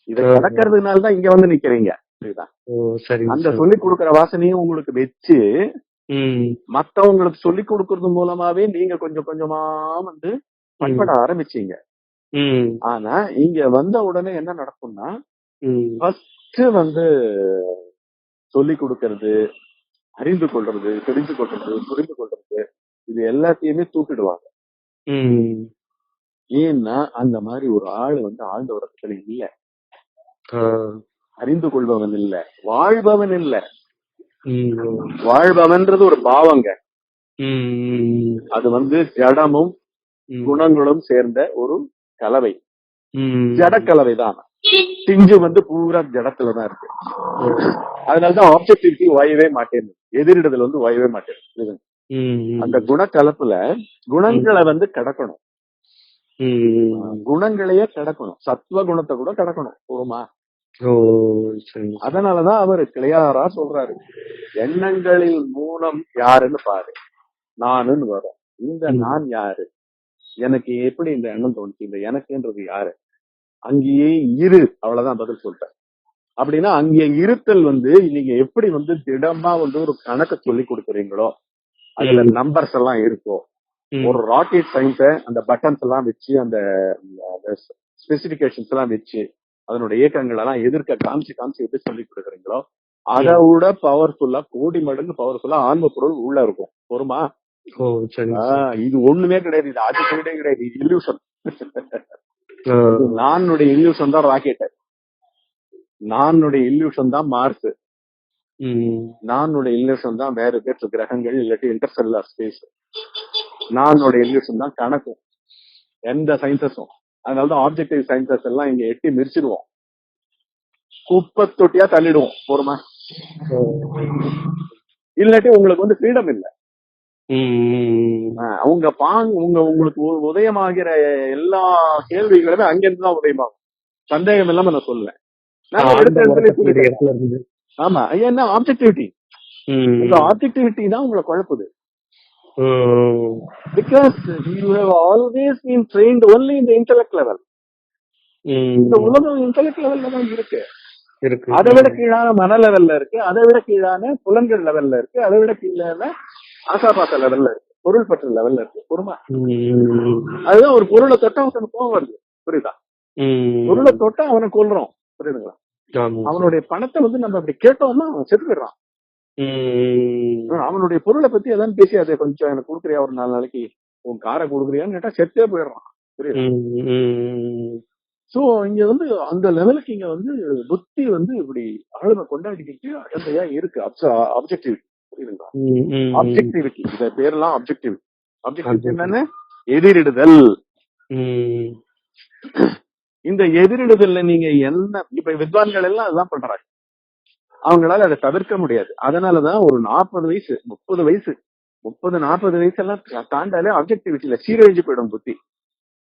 இதை கடக்கிறதுனாலதான் இங்க வந்து நிக்கிறீங்க. புரியுதா? அந்த சொல்லி கொடுக்கற வாசனையும் உங்களுக்கு வச்சு மத்தவங்களுக்கு சொல்லி கொடுக்கறது மூலமாவே நீங்க கொஞ்சம் கொஞ்சமா வந்து பண்பட ஆரம்பிச்சீங்க. ஆனா இங்க வந்த உடனே என்ன நடக்கும்னா, ஃபர்ஸ்ட் வந்து சொல்லி கொடுக்கறது, அறிந்து கொள்றது, தெரிந்து கொள்றது, புரிந்து கொள்றது, இது எல்லாத்தையுமே தூக்கிடுவாங்க. ஏன்னா அந்த மாதிரி ஒரு ஆள் வந்து ஆழ்ந்த உறக்கத்துல இல்ல. அறிந்து கொள்பவன் இல்ல, வாழ்பவன் இல்ல. வாழ்பவன்றது ஒரு பாவங்க. அது வந்து ஜடமும் குணங்களும் சேர்ந்த ஒரு கலவை, ஜடக்கலவை தான். திஞ்சு வந்து பூரா ஜடத்துலதான் இருக்கு. அதனாலதான் ஆப்ஜெக்டிவிட்டி வாயவே மாட்டேன், எதிரிடுதல் வந்து வாயவே மாட்டேன். அந்த குணக்கலப்புல குணங்களை வந்து கடக்கணும். குணங்களையே கடக்கணும், சத்துவ குணத்தை கூட கடக்கணும். போருமா? ஓ சரி. அதனாலதான் அவர் கிளியாரா சொல்றாரு, எண்ணங்களில் மூலம் யாருன்னு பாரு, நானுன்னு வரும். இந்த நான் யாரு, எனக்கு எப்படி இந்த எண்ணம் தோணுச்சு, இந்த எனக்குன்றது யாரு, அங்கேயே இரு, அவ்வளவுதான் பதில் சொல்லிட்டேன். அப்படின்னா அங்கே இருத்தல் நீங்க எப்படி திடமா ஒரு கணக்கை சொல்லி கொடுக்குறீங்களோ, அதுல நம்பர்ஸ் எல்லாம் இருக்கும். ஒரு ராக்கெட் சயின்ஸ அந்த பட்டன்ஸ் எல்லாம் வச்சு, அந்த ஸ்பெசிபிகேஷன்ஸ் எல்லாம் வச்சு, அதனுடைய இயக்கங்கள் எல்லாம் எதிர்க்க காமிச்சு எப்படி சொல்லி கொடுக்குறீங்களோ, அதை விட பவர்ஃபுல்லா, கோடி மடங்கு பவர்ஃபுல்லா ஆன்ம பொருள் உள்ள இருக்கும். பொறுமா? இது ஒண்ணுமே கிடையாது, இது ஆச்சரியமே கிடையாது, இது இல்யூஷன். நானுடைய இல்யூஷன் தான் ராக்கெட், நானுடைய இல்யூஷன் தான் மார்ஸ், நானுடைய இல்யூஷன் தான் வேற பேர் கிரகங்கள், இல்லாட்டி இன்டர்ஸ்டெல்லார் ஸ்பேஸ், நானுடைய இல்யூஷன் தான் கணக்கும், எந்த சயின்சஸும். அதனாலதான் ஆப்ஜெக்டிவ் சயின்சஸ் எல்லாம் இங்க எட்டி மிரிச்சிடுவோம், குப்பை தொட்டியா தள்ளிடுவோம். போருமா? இல்லாட்டி உங்களுக்கு ஃப்ரீடம் இல்ல. அவங்க உங்களுக்கு உதயமாகிற எல்லா கேள்விகளுமே அங்கிருந்து தான் உதயமாகும், சந்தேகம் இல்லாம நான் சொல்லுவேன். ஆமா, என்ன ஆப்ஜெக்டிவிட்டி, இந்த ஆப்ஜெக்டிவிட்டி தான் உங்களை குழப்புது. Because you have always been trained only in the intellect level. இந்த உலகம் இன்டெலெக்ட் லெவல்ல தான் இருக்கு. அதை விட கீழான மன லெவல்ல இருக்கு, அதை விட கீழான புலன்கள் லெவல்ல இருக்கு, அதை விட கீழான ஆசாபாச லெவல்ல இருக்கு, பொருள் பற்ற லெவல்ல இருக்கு. பொறுமா? அதுதான் ஒரு பொருளை தொட்டா அவனுக்கு கோவம் வருது, புரியுதா? பொருளை தொட்டா அவனை கொல்றோம், புரியுதுங்களா? அவனுடைய பணத்தை நம்ம அப்படி கேட்டோம்னா அவன் செத்து போயிடுறான். அவனுடைய பொருளை பத்தி எதாவது பேசி, அதை கொஞ்சம் எனக்கு கொடுக்குறியா, ஒரு 4 நாளைக்கு உன் காரை கொடுக்குறியான்னு கேட்டா செத்தே போயிடுறான், புரியுது? சோ இங்க அந்த லெவலுக்கு இங்க புத்தி இப்படி ஆளுமை கொண்டாடிக்கிட்டு அடந்தையா இருக்கு. ஆப்ஜெக்டிவிட்டி, புரியுதுங்களா? ஆப்ஜெக்டிவிட்டி, இத பேரெல்லாம் ஆப்ஜெக்டிவிட்டி. ஆப்ஜெக்டிவிட்டி என்னன்னு? எதிரிடுதல். இந்த எதிரிடுதல்ல நீங்க என்ன, இப்ப வித்வான்கள் எல்லாம் அதுதான் பண்றாங்க, அவங்களால அதை தவிர்க்க முடியாது. அதனாலதான் ஒரு 40 வயசு 30 வயசு 30-40 வயசு எல்லாம் தாண்டாலே ஆப்ஜெக்டிவிட்டியில சீரழிஞ்சு போயிடும் புத்தி,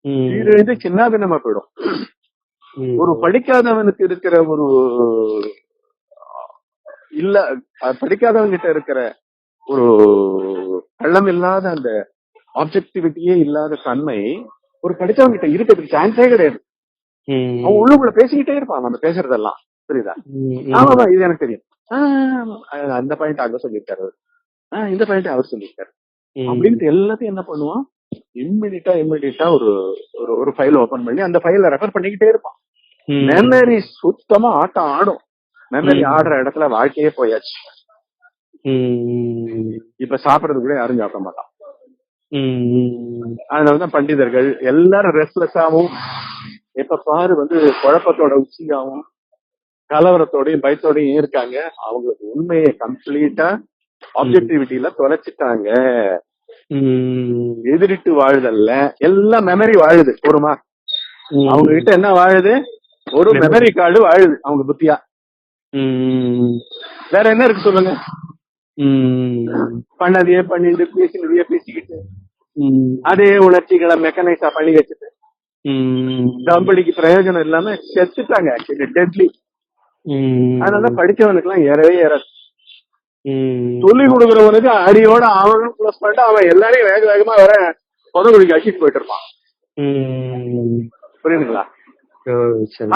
சீரழிஞ்சு சின்ன பின்னமா போயிடும். ஒரு படிக்காதவனுக்கு இருக்கிற ஒரு இல்ல, படிக்காதவங்கிட்ட இருக்கிற ஒரு கள்ளம் இல்லாத அந்த ஆப்ஜெக்டிவிட்டியே இல்லாத தன்மை ஒரு படித்தவங்கிட்ட இருக்கிறதுக்கு சான்ஸே கிடையாது. அவன் உள்ளுக்குள்ள பேசிக்கிட்டே இருப்பான், நம்ம பேசுறதெல்லாம், புரியுதா? ஆமாமா, இது எனக்கு தெரியும், அந்த பாயிண்ட் அங்க சொல்லியிருக்காரு, இந்த பாயிண்ட் அவர் சொல்லியிருக்காரு அப்படின்ட்டு எல்லாத்தையும் என்ன பண்ணுவான், இம்மிடியட்டா ஒரு ஃபைல் ஓபன் பண்ணி அந்த ஃபைல ரெஃபர் பண்ணிக்கிட்டே இருப்பான். மெமரி சுத்தமா ஆட்டம் ஆடும். மெமரி ஆடுற இடத்துல வாழ்க்கையே போயாச்சு. இப்ப சாப்பிடறது கூட யாரும் சாப்பிட மாட்டான். அதனாலதான் பண்டிதர்கள் எல்லாரும் ரெஸ்ட்லெஸ்ஸாவும், எப்ப பாரு குழப்பத்தோட உச்சியாவும் கலவரத்தோடையும் பயத்தோடையும் இருக்காங்க. அவங்களுக்கு உண்மையை கம்ப்ளீட்டா ஆப்ஜெக்டிவிட்டியில தொலைச்சிட்டாங்க. எதிரிட்டு வாழுதல்ல, எல்லாம் மெமரி வாழுது. ஒருமா அவங்க கிட்ட என்ன வாழுது? ஒரு மெமரி கார்டு வாழுது அவங்க புத்தியா. வேற என்ன இருக்கு சொல்லுங்க? பண்ணதையே பண்ணிட்டு, பேசினதையே பேசிக்கிட்டு, அதே உணர்ச்சிகளை மெக்கனைஸா பண்ணி வச்சுட்டு தம்படிக்கு பிரயோஜனம் இல்லாம செத்துட்டாங்க, டெட்லி. அதனால படிச்சவனுக்கு எல்லாம் ஏறவே ஏறாது. சொல்லி கொடுக்கறவனுக்கு அடியோட அவனும் பிளஸ் பண்ணிட்டு அவன் எல்லாரையும் வேக வேகமா வர புதகுடிக்கு அடிச்சுட்டு போயிட்டு இருப்பான், புரியுதுங்களா?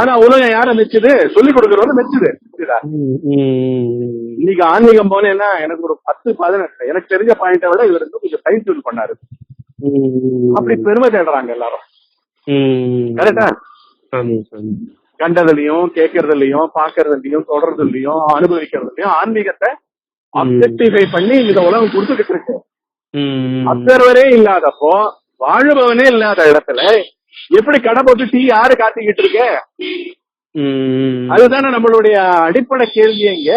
ஆனா உலகம் யார மெச்சுது? சொல்லி கொடுக்கறவன மெச்சுது, புரியுதா? இன்னைக்கு ஆன்மீகம் போனேன்னா எனக்கு ஒரு 10-15 எனக்கு தெரிஞ்ச பாயிண்ட விட இவர் கொஞ்சம் சயின்ஸ் பண்ணாரு, அப்படி பெருமை தேடுறாங்க எல்லாரும். கரெக்டா? கண்டதுலயும், கேட்கறதுலயும், பாக்குறதுலயும், தொடர்றதுலயும், அனுபவிக்கிறதுலயும் ஆன்மீகத்தை அப்ஜெக்டிஃபை பண்ணி இந்த உலகம் கொடுத்துக்கிட்டு இருக்கு. அப்சர்வரே இல்லாதப்போ, வாழுபவனே இல்லாத இடத்துல எப்படி கடை போட்டு டீ யாரு காத்திக்கிட்டு இருக்க? அதுதானே நம்மளுடைய அடிப்படை கேள்வி. இங்க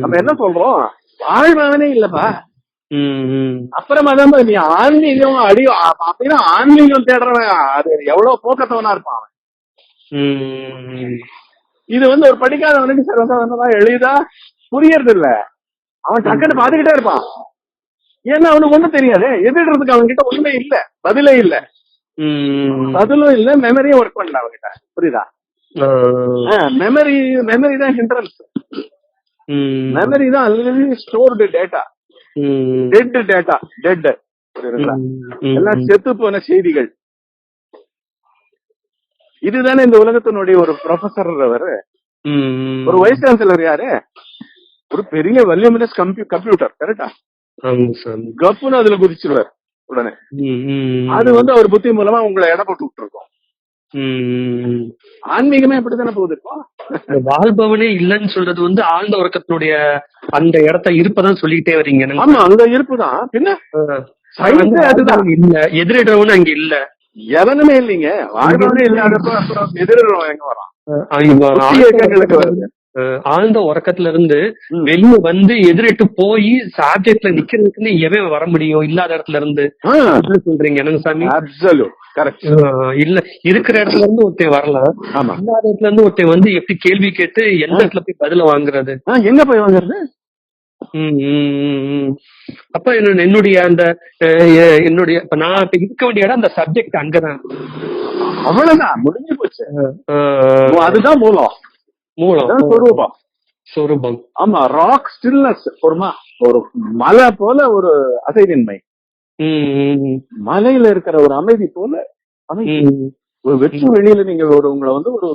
நம்ம என்ன சொல்றோம்? வாழ்பவனே இல்லப்பா. அப்புறமா தான் நீ ஆன்மீகம் அப்படின்னா ஆன்மீகம் தேடுறவன் அது எவ்வளவு போக்கத்தவனா இருப்பான் அவன். இது ஒரு படிக்காதவனுக்கு சிறந்தவனா எளிதா புரியறது இல்ல. அவன் டக்குன்னு பாத்துக்கிட்டே இருப்பான். ஏன்னா அவனுக்கு ஒண்ணும் தெரியாது, எதிர்றதுக்கு அவன்கிட்ட ஒண்ணுமே இல்ல, பதிலே இல்ல, பதிலும் இல்ல, மெமரியும் ஒர்க் பண்ணல அவன்கிட்ட, புரியுதா? மெமரி மெமரி தான் ஹிண்ட்ரன்ஸ். மெமரி தான் already stored data, dead data, dead எல்லாம் செத்து போன செய்திகள். இதுதானே இந்த உலகத்தினுடைய ஒரு ப்ரொஃபசர், ஒரு வைஸ் சான்சலர் யாரு, ஒரு பெரிய வல்யூமினஸ் கம்ப்யூட்டர், கரெக்டா? கப்புன்னு அதுல குதிச்சிருவார் உடனே. அது அவர் புத்தி மூலமா உங்களை எடை போட்டு விட்டு இருக்கோம். ஆன்மீகமே அப்படித்தானே போகுது. வாழ்பவனே இல்லன்னு சொல்றது ஆழ்ந்த உறக்கத்தினுடைய அந்த இடத்த இருப்பதான் சொல்லிக்கிட்டே வரீங்க. ஆமா, அந்த இருப்புதான். பின்ன அதுதான் இல்ல, எதிரிடவனு அங்க இல்ல, எவனுமே இல்லைங்க. வாழ்பவனே இல்லாதப்ப அப்புறம் எதிரிடவன் எங்க வரான்? ஆழ்ந்த உறக்கத்துல இருந்து வெளியே எதிரிட்டு போய் சாப்ஜெக்ட்ல நிக்கிறதுக்குன்னு எவன் வர முடியும் இல்லாத இடத்துல இருந்து சொல்றீங்க என்னங்க சாமி? இல்ல, இருக்கிற இடத்துல இருந்து ஒருத்தன் வரலாம், இல்லாத இடத்துல இருந்து ஒருத்தன் எப்படி கேள்வி கேட்டு எந்த இடத்துல போய் பதில வாங்குறது? எங்க போய் வாங்குறது? அப்ப என்னுடைய அந்த என்னுடைய நான் இப்ப இருக்க வேண்டிய இடம் அந்த சப்ஜெக்ட் அங்கதான். அவ்வளவுதான், முடிஞ்சு போச்சு. அதுதான் மூலம், சொரூபம். ஆமா, ராக் ஸ்டில்னஸ், ஒரு மலை போல ஒரு அசைவின்மை, மலையில இருக்கிற ஒரு அமைதி போல ஒரு வெற்று வெளியில நீங்க உங்களை ஒரு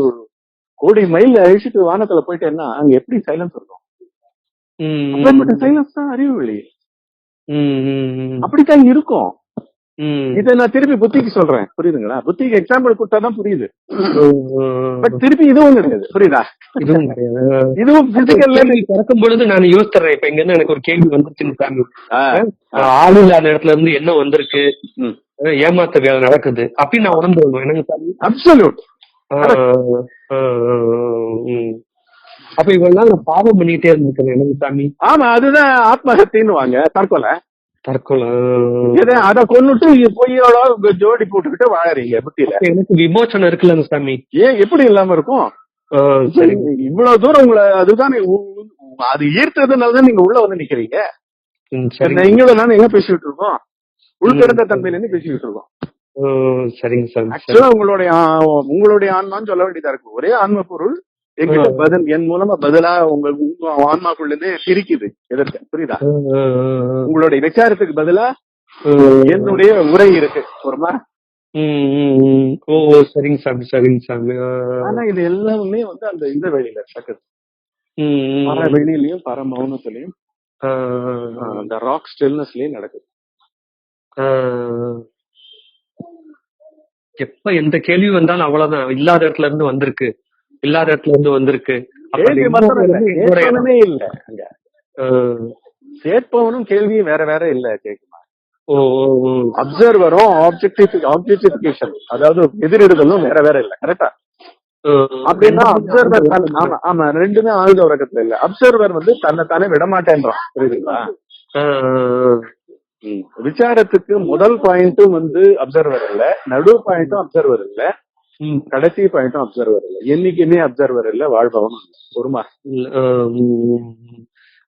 கோடி மைல் அழிச்சிட்டு வானத்துல போயிட்டேன்னா அங்க எப்படி சைலன்ஸ் இருக்கும்? சைலன்ஸ் தான் அறிவு வெளி, அப்படித்தான் இருக்கும். இதை நான் திருப்பி புத்திக்கு சொல்றேன், புரியுதுங்களா? புத்திக்கு எக்ஸாம்பிள் கொடுத்தாதான் புரியுது. பட் திருப்பி இதுவும் கிடையாது, புரியுதா? இதுவும் பிறக்கும் பொழுது நான் யோசிக்கிறேன். இப்ப இங்க எனக்கு ஒரு கேள்வி வந்துருச்சுன்னு, ஆளு இல்லாத இடத்துல இருந்து என்ன வந்திருக்கு, ஏமாத்த வேலை நடக்குது அப்படின்னு நான் உணர்ந்து எனக்கு சாமி. அப்சல்யூட். அப்ப இவெல்லாம் நான் பாவம் பண்ணிட்டே இருந்திருக்கேன் எனக்கு சாமி. ஆமா, அதுதான் ஆத்மஹத்தின்னு வாங்க, தற்கொலை. அத கொன்னுட்டு பொய்யோட ஜோடி போட்டுக்கிட்டு வாழறீங்க புத்தியில. எனக்கு விமோசனம் இருக்குல்ல சாமி. ஏன் எப்படி இல்லாம இருக்கும்? இவ்வளவு தூரம் உங்களை அதுதான் அது ஈர்த்ததுனாலதான் நீங்க உள்ள நிக்கிறீங்க. இங்க நான் எங்க பேசிக்கிட்டு இருக்கோம்? உள்கிடந்த தன்மையில இருந்து பேசிக்கிட்டு இருக்கோம். சரிங்க சார். ஆக்சுவலா உங்களுடைய ஆன்மான்னு சொல்ல வேண்டியதா இருக்கு. ஒரே ஆன்ம பொருள் என்கிட்ட பதில், என் மூலமா பதிலா உங்க ஆன்மாக்குள்ள இருந்து பிரிக்குது. எதற்கு? புரியுதா? உங்களுடைய விசாரத்துக்கு பதிலா என்னுடைய உரை இருக்கு. ஒருமா சரிங்க சாமி, சரிங்க சாமி. ஆனா இது எல்லாமே அந்த இந்த வெளியில நடக்குது, பர வெளியிலயும் பர மௌனத்திலயும் அந்த ராக் ஸ்டில்னஸ்லயும் நடக்குது. எப்ப எந்த கேள்வி வந்தாலும் அவ்வளவுதான், இல்லாத இடத்துல இருந்து வந்திருக்கு, இல்லாத இடத்துல இருந்து வந்திருக்கு. இல்ல அங்க சேர்ப்பவனும் கேள்வியும் வேற வேற இல்ல கேக்குமா? அப்சர்வரும் ஆப்ஜெக்டிஃபிகேஷன், அதாவது எதிரிடுதலும் வேற வேற இல்ல, கரெக்டா? அப்படின்னா அப்சர்வர், ஆமா, ரெண்டுமே ஆழ்ந்த உறக்கத்துல இல்ல. அப்சர்வர் தன்னைத்தானே விடமாட்டேன்றான், புரியுதுங்களா? விசாரத்துக்கு முதல் பாயிண்ட்டும் அப்சர்வர் இல்ல, நடு பாயிண்ட்டும் அப்சர்வர் இல்ல, கடைசி பாயிண்ட்டும் அப்சர்வர் இல்ல. என்னைக்குமே அப்சர்வர் இல்ல, வாழ்பவன் ஒருமா.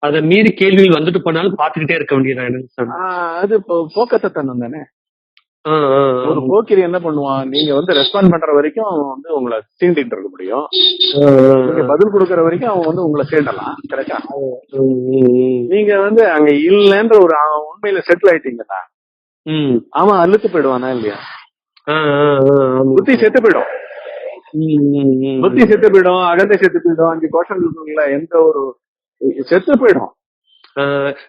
அத மீறி கேள்விகள் வந்துட்டு போனாலும் பாத்துக்கிட்டே இருக்க வேண்டியது. அது போக்கத்தை தன்னம் தானே. ஒரு போக்கிரி என்ன பண்ணுவான், நீங்க ரெஸ்பாண்ட் பண்ற வரைக்கும் அவன் உங்களை சீண்டிட்டு இருக்க முடியும், நீங்க பதில் கொடுக்கற வரைக்கும் அவன் உங்களை சீண்டலாம், கரெக்டா? நீங்க அங்க இல்லன்ற ஒரு உண்மையில செட்டில் ஆயிட்டீங்கன்னா அவன் அழுத்து போயிடுவானா இல்லையா? புத்தி செத்து போயிடும், புத்தி செத்து போயிடும், அகந்தை செத்து போயிடும், 5 கோஷம் இருக்குங்களா, எந்த ஒரு செத்து போயிடும்.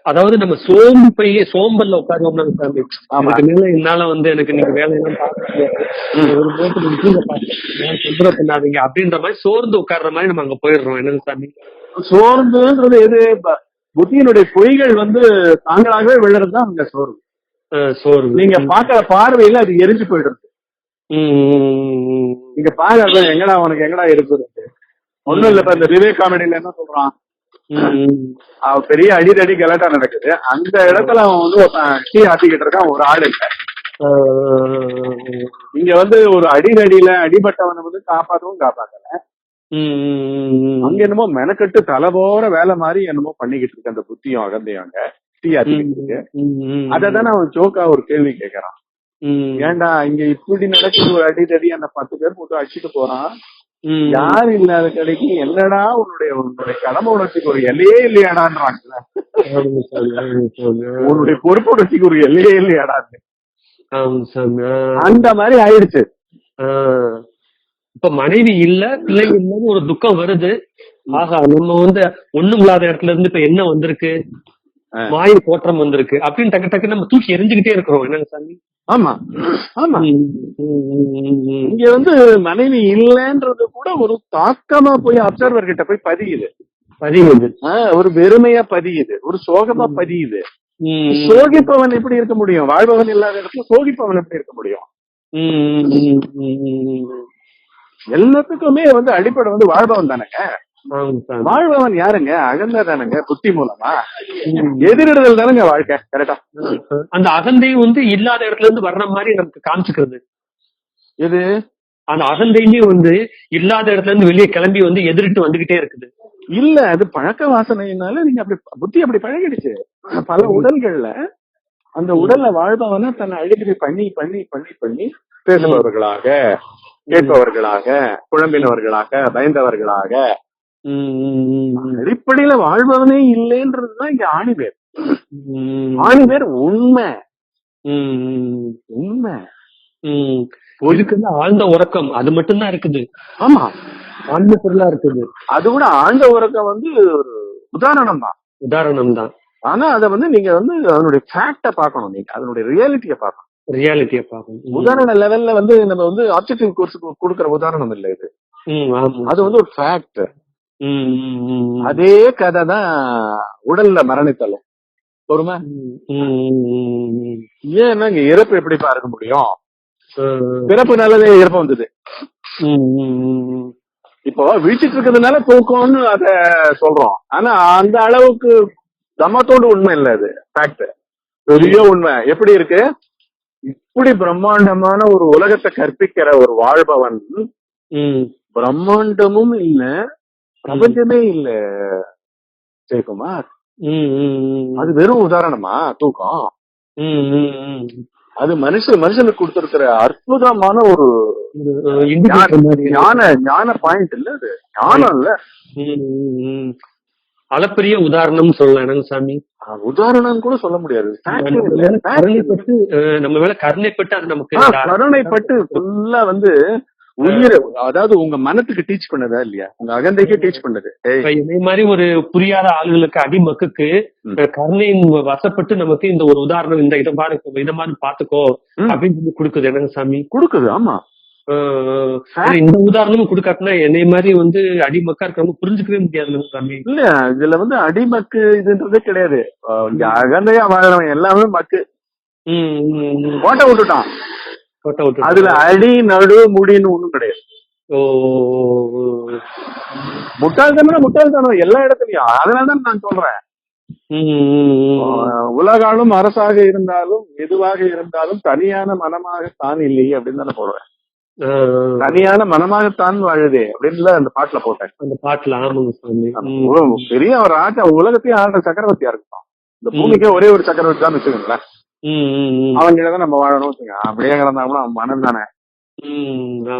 அதாவது நம்ம சோம்பல்ல உட்காருவோம்னா என்னால எனக்கு நீங்க வேலையெல்லாம் பார்க்க ஒரு தொந்தரவு பண்ணாதீங்க அப்படின்ற மாதிரி சோர்ந்து உட்கார்ற மாதிரி நம்ம அங்க போயிடுறோம். என்னங்க சாமி? சோர்ந்துன்றது எது? புத்தியினுடைய பொய்கள் தாங்களாகவே விழுறதுதான் அங்க சோர்வு. நீங்க பாக்குற பார்வையில அது எரிஞ்சு போயிடுறது. நீங்க பாக்குறது எங்கடா உனக்கு எங்கடா இருக்குது ஒண்ணும் இல்ல. இப்ப இந்த விவேக் காமெடியில என்ன சொல்றான், அவன் பெரிய அடிதடி கலாட்டா நடக்குது, அந்த இடத்துல அவன் டீ ஆட்டிக்கிட்டு இருக்கான், ஒரு ஆள் இல்ல. இங்க ஒரு அடிதடியில அடிபட்டவனை காப்பாற்றவும் காப்பாத்தல, அங்க என்னமோ மெனக்கட்டு தலை போற வேலை மாதிரி என்னமோ பண்ணிக்கிட்டு இருக்கு அந்த புத்தியும் அகந்தையும் அங்க டீ ஆட்டிக்கிட்டு இருக்கு. அததானே அவன் ஜோக்கா ஒரு கேள்வி கேட்கறான், ஏன்டா இங்க இப்படி நடக்குது ஒரு அடிதடி, அந்த 10 பேர் போட்டு அடிச்சுட்டு போறான், ம். யார் இல்லாத கடைக்கு என்னடா உன்னுடைய கடமை உணர்ச்சிக்கு ஒரு எல்லையே இல்லையாடான்றாங்கல்ல. ஆமாங்க சாமி, ஆமாங்க சாமி. உன்னுடைய பொறுப்பு உணர்ச்சிக்கு ஒரு எல்லையே இல்லையாடான்னு. ஆமாங்க சாமி. அந்த மாதிரி ஆயிடுச்சு. இப்ப மனைவி இல்ல, பிள்ளைங்க இல்லன்னு ஒரு துக்கம் வருது. ஆஹா, நம்ம ஒண்ணும் இல்லாத இடத்துல இருந்து இப்ப என்ன வந்திருக்கு, மாய தோற்றம் வந்திருக்கு அப்படின்னு டக்கு டக்கு நம்ம தூக்கி எரிஞ்சுக்கிட்டே இருக்கிறோம். என்னங்க சாமி? ஆமா ஆமா. இங்க மனைவி இல்லைன்றது கூட ஒரு தாக்கமா போய் அப்சர்வர் கிட்ட போய் பதியுது. ஒரு வெறுமையா பதியுது, ஒரு சோகமா பதியுது. சோகிப்பவன் எப்படி இருக்க முடியும்? வாழ்பவன் இல்லாத இடத்துல சோகிப்பவன் எப்படி இருக்க முடியும்? எல்லாத்துக்குமே அடிப்படை வாழ்பவன் தானங்க. வாழ்பவன் யாருங்க? அகந்தா தானங்க, புத்தி மூலமா. எதிரிடுதல் தானங்க வாழ்க்கை. கரெக்டா? அந்த அகந்தையும் இல்லாத இடத்துல இருந்து வர்ற மாதிரி நமக்கு காமிச்சுக்கிறது. எது? அந்த அகந்தையுமே இல்லாத இடத்துல இருந்து வெளியே கிளம்பி எதிரிட்டு வந்துகிட்டே இருக்குது. இல்ல, அது பழக்க வாசனையினால நீங்க அப்படி புத்தி அப்படி பழகிடுச்சு. பல உடல்கள்ல அந்த உடல்ல வாழ்பவனா தன்னை அழிவு பண்ணி பண்ணி பண்ணி பண்ணி பேசுபவர்களாக, கேட்பவர்களாக, குழம்பினவர்களாக, பயந்தவர்களாக, அடிப்படையில வாழ்பவனே இல்லைன்றதுதான் இங்க ஆணிவேர். ஆணிவேர் உண்மை. உண்மை இருக்குன்னு ஆழ்ந்த உறக்கம் அது மட்டும்தான் இருக்குது. ஆமா, ஆழ்ந்த பொருளா இருக்குது. அது கூட ஆழ்ந்த உறக்கம் ஒரு உதாரணம் தான். ஆனா அத நீங்க அதனுடைய ஃபேக்ட பாக்கணும். நீங்க அதனுடைய ரியாலிட்டிய பாக்கணும். உதாரண லெவல்ல நம்ம ஆப்ஜெக்டிவ் கோர்ஸ் கொடுக்கற உதாரணம் இல்ல இது. அது ஒரு ஃபேக்ட். அதே கதை தான் உடல்ல மரணித்தலும். பொறுமை. ஏன்னா இங்க இறப்பு எப்படி பார்க்க முடியும்? பிறப்பு நல்லதே இறப்பு வந்தது. இப்போ வீட்டுக்கு இருக்கிறதுனால தூக்கம்னு அத சொல்றோம். ஆனா அந்த அளவுக்கு தமத்தோடு உண்மை இல்ல. அது ஃபேக்ட், பெரிய உண்மை. எப்படி இருக்கு? இப்படி பிரம்மாண்டமான ஒரு உலகத்தை கற்பிக்கிற ஒரு வாழ்பவன், பிரம்மாண்டமும் இல்ல, பிரபஞ்சமே இல்ல ஜெயக்குமார். அது வெறும் உதாரணமா தூக்கம்? அது மனுஷனுக்கு கொடுத்திருக்கிற அற்புதமான ஒரு ஞான பாயிண்ட் இல்ல. அது ஞானம் இல்ல, அளப்பரிய உதாரணம் சொல்லலாம் சாமி. உதாரணம் கூட சொல்ல முடியாது. நம்ம மேல கருணைப்பட்டு அது நமக்கு கருணைப்பட்டு ஃபுல்லா உயிரை, அதாவது உங்க மனத்துக்கு டீச் பண்ணதா இல்லையா? உங்க அகந்தைக்கே டீச் பண்ணது. இதே மாதிரி ஒரு புரியாத ஆளுகளுக்கு, அடிமக்குக்கு கருணையின் வசப்பட்டு நமக்கு இந்த ஒரு உதாரணம், இதை மாதிரி பாத்துக்கோ அப்படின்னு சொல்லி கொடுக்குது. என்னங்க சாமி? கொடுக்குது. ஆமா, இந்த உதாரணமும் கொடுக்காட்டினா என்னை மாதிரி அடிமக்கா இருக்கிறவங்க புரிஞ்சுக்கவே முடியாது சாமி. இல்ல, இதுல அடிமக்கு இதுன்றதே கிடையாது. அகந்தையா வாழறவன் எல்லாமே மக்கு. ஓட்ட விட்டுட்டான். அதுல அடி நடு முடின்னு ஒண்ணும் கிடையாது. முட்டாள்தானே எல்லா இடத்துலயும். அதனாலதான் நான் சொல்றேன், உலகாலும் அரசாக இருந்தாலும் எதுவாக இருந்தாலும் தனியான மனமாக தான் இல்லையே அப்படின்னு தானே போடுறேன். தனியான மனமாகத்தான் வாழுதே அப்படின்னு அந்த பாட்டுல போட்டேன். அந்த பாட்டுல பெரிய ஒரு ராஜா, உலகத்தையும் ஆடுற சக்கரவர்த்தியா இருக்கும். இந்த பூமிக்கே ஒரே ஒரு சக்கரவர்த்தி தான் வச்சுக்கோங்களேன். அவன்கிட்டதான் நம்ம வாழணும் வச்சுங்க. அப்படியே கிடந்தாங்கன்னா அவன் மனம் தானே,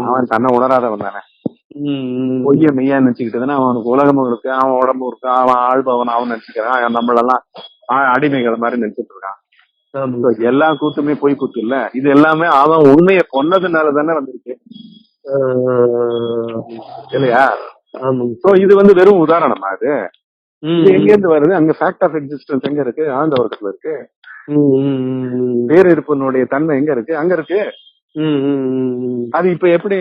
அவன் தன்னை உணராதவன் தானே. பொய்ய மெய்யா நினைச்சுக்கிட்டதுன்னா அவனுக்கு உலகமும் இருக்கு, அவன் உடம்பு இருக்கு, அவன் ஆள்பவன் அவன் நினைச்சுக்கிறான். நம்மளெல்லாம் அடிமைகள் மாதிரி நினைச்சிட்டு இருக்கான். எல்லா கூத்துமே பொய் கூத்து இல்ல. இது எல்லாமே அவன் உண்மையை கொன்னதுனால தானே வந்திருக்கு இல்லையா? இது வெறும் உதாரணமா? அது எங்க இருந்து வருது? அங்க ஃபேக்ட் ஆஃப் எக்ஸிஸ்டன்ஸ் எங்க இருக்கு? ஆழ்ந்த வர்க்கத்துல இருக்கு. வேறு இருப்பினுடைய தன்மை எங்க இருக்கு? அங்க இருக்கு. அது இப்ப எப்படி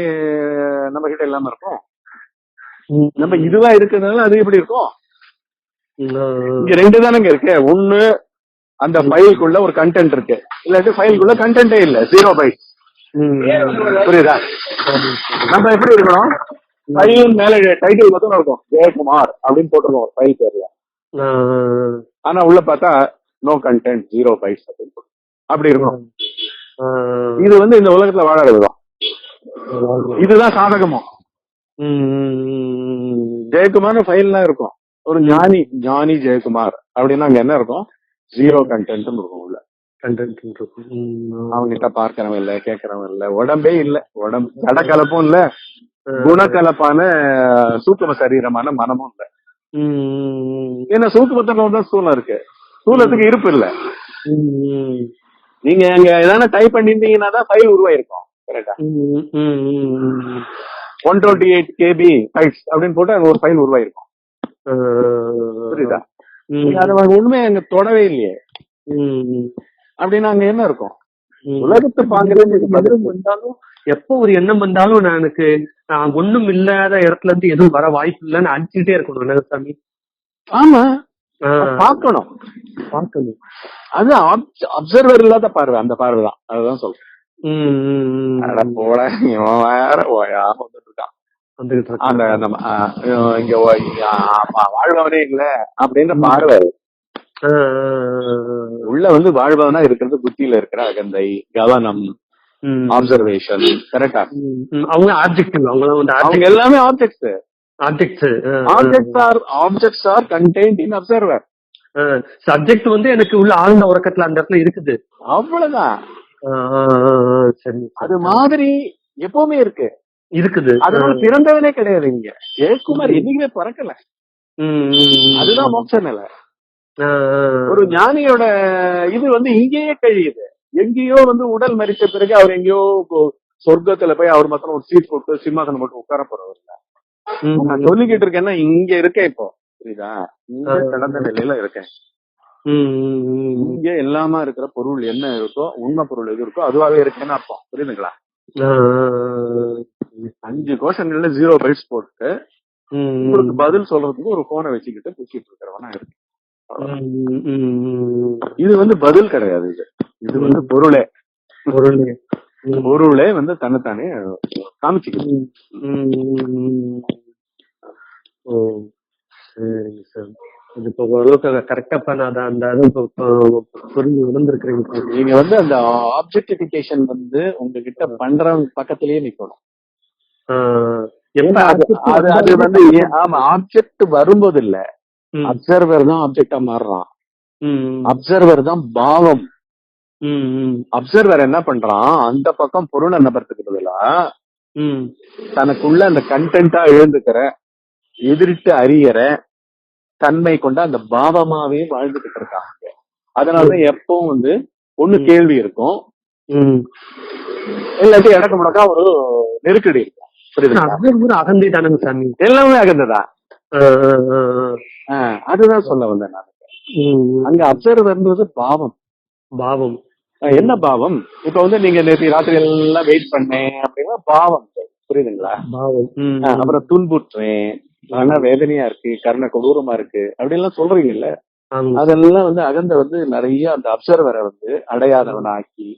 நம்ம கிட்ட இல்லாம இருக்கும்? நம்ம இதுவா இருக்கிறதுனால அது எப்படி இருக்கும்? இங்க ரெண்டு தானங்க இருக்கு. ஒண்ணு, அந்த ஃபைலுக்குள்ள ஒரு கண்டென்ட் இருக்கு, இல்லாட்டி ஃபைலுக்குள்ள கண்டென்ட்டே இல்ல, 0 பைட். புரியுதா? நம்ம எப்படி இருக்கணும்? ஃபைல் மேல டைட்டில் மட்டும் இருக்கும், ஜெயக்குமார் அப்படின்னு போட்டுருக்கோம் ஒரு ஃபைல் பேர்ல. ஆனா உள்ள பார்த்தா நோ கண்டென்ட், 0 பைட்ஸ் அப்படின்னு அப்படி இருக்கும். இது இந்த உலகத்துல வாழற விதம். இதுதான் சாதகமும். ஜெயக்குமார் ஃபைல்லாம் இருக்கும். ஒரு ஞானி ஜெயக்குமார் அப்படின்னா அங்க என்ன இருக்கும்? 0 கண்டென்ட் இருக்கும். உள்ள கண்டென்ட் இருக்கும். அவங்க கிட்ட பார்க்கறவன் இல்ல, கேட்கறவன் இல்ல, உடம்பே இல்ல, உடம்பு கடக்கலப்பும் இல்ல, குணக்கலப்பான சூக்கும சரீரமான மனமும் இல்ல. ஏன்னா சூக்குமத்துல தான் ஸ்தூலம் இருக்கு, ஸ்தூலத்துக்கு இருப்பு இல்ல. நீங்க அங்க ஏதாவது டைப் பண்ணிருந்தீங்கன்னா தான் ஃபைல் உருவாயிருக்கும். கரெக்டா 128 KB ஃபைல்ஸ் அப்படின்னு போட்டு அங்க ஒரு ஃபைல் உருவாயிருக்கும். புரியுதா? அது உண்மையை அங்க தொடவே இல்லையே. அப்படின்னா அங்க என்ன இருக்கும்? உலகத்தை வந்தாலும் எப்ப ஒரு எண்ணம் வந்தாலும் எனக்கு ஒண்ணும் இல்லாத இடத்துல இருந்து எதுவும் வர வாய்ப்பு இல்லைன்னு அடிச்சுட்டே இருக்கணும் சாமி. ஆமா, பாக்கணும். அது அப்சர்வர் இல்லாத பார்வை, அந்த பார்வை தான். அதுதான் சொல்றேன். போட வேற இங்க வாழ்பவனே இல்ல அப்படின்ற பார்வை. உள்ள வந்து வாழ்பவனா இருக்கிறது புத்தியில இருக்கிற அகந்தை, கவனம், அப்சர்வேஷன். கரெக்டா? அவங்க ஆப்ஜெக்டிவ், அவங்க எல்லாமே ஆப்ஜெக்ட்ஸ் ஆர் கண்டெய்ன்ட் இன் அப்சர்வர். சப்ஜெக்ட் வந்து எனக்கு உள்ள ஆழ்ந்த உறக்கத்துல அந்த இடத்துல இருக்குது, அவ்வளவுதான். அது மாதிரி எப்பவுமே இருக்குது. அதனால பிறந்தவனே கிடையாது. இங்க ஜெயக்குமார் என்னைக்குமே பறக்கல. அதுதான் மோட்ச நிலை. ஒரு ஞானியோட இது வந்து இங்கேயே கழியுது. எங்கேயோ வந்து உடல் மறித்த பிறகு அவர் எங்கேயோ சொர்க்கத்துல போய் அவர் மாத்திரம் ஒரு சீட் போட்டு சிம்மாசனம் போட்டு உட்கார போறவர் இல்ல. நான் சொல்லிக்கிட்டு இருக்கேன்னா இங்க இருக்கேன் இப்போ. புரியுதா? இங்க கடந்த நிலையில இருக்கேன். இங்க எல்லாமா இருக்கிற பொருள் என்ன இருக்கோ, உண்மை பொருள் எது இருக்கோ அதுவாவே இருக்கேன்னு அர்த்தம். புரியுதுங்களா? 5 கோஷங்கள்ல 0 பைட்ஸ் போட்டு உங்களுக்கு பதில் சொல்றதுக்கு ஒரு போனை வச்சுக்கிட்டு பேசிட்டு இருக்கிறவனா இருக்கு. இது வந்து பதில் கிடையாது. இது வந்து பொருளே வந்து தன்னைத்தானே காமிச்சுக்கிது. சரிங்க சார். இது இப்போ ஓரளவுக்கு கரெக்டா பண்ணாதான் அந்த புரிஞ்சு உணர்ந்திருக்கிறீங்க. நீங்க வந்து அந்த ஆப்ஜெக்டிபிகேஷன் வந்து உங்ககிட்ட பண்றவங்க பக்கத்திலேயே நிக்கணும். அது வந்து ஆமா, ஆப்ஜெக்ட் வரும்போது இல்ல, அப்சர்வர் தான் ஆப்ஜெக்டா மாறுறான். அப்சர்வர் தான் பாவம். அப்சர்வர் என்ன பண்றான், அந்த பக்கம் பொருளை நபர்த்துக்கு பதிலா தனக்குள்ள அந்த கண்டென்ட்டா எழுந்துக்கிற, எதிரிட்டு அறியற தன்மை கொண்ட அந்த பாவமாவே வாழ்ந்துகிட்டு இருக்காங்க. அதனாலதான் எப்பவும் வந்து ஒண்ணு கேள்வி இருக்கும், எல்லாத்தையும் இடக்க முடக்கா ஒரு நெருக்கடி இருக்கும். அகந்தை தானங்க சாமி, எல்லாமே அகந்தைதான். அதுதான் சொல்ல வந்தேன் நான். அங்க அப்சர்வர்ன்றது பாவம். என்ன பாவம்? இப்ப வந்து நீங்க நேற்று ராத்திரி எல்லாம் வெயிட் பண்ணேன் அப்படின்னா பாவம். புரியுதுங்களா? அப்புறம் துன்புற்றேன், ஆனா வேதனையா இருக்கு, கர்ண கொடூரமா இருக்கு அப்படின்லாம் சொல்றீங்கல்ல, அதெல்லாம் வந்து அகந்த வந்து நிறைய அந்த அப்சர்வரை வந்து அடையாதவனாக்கி,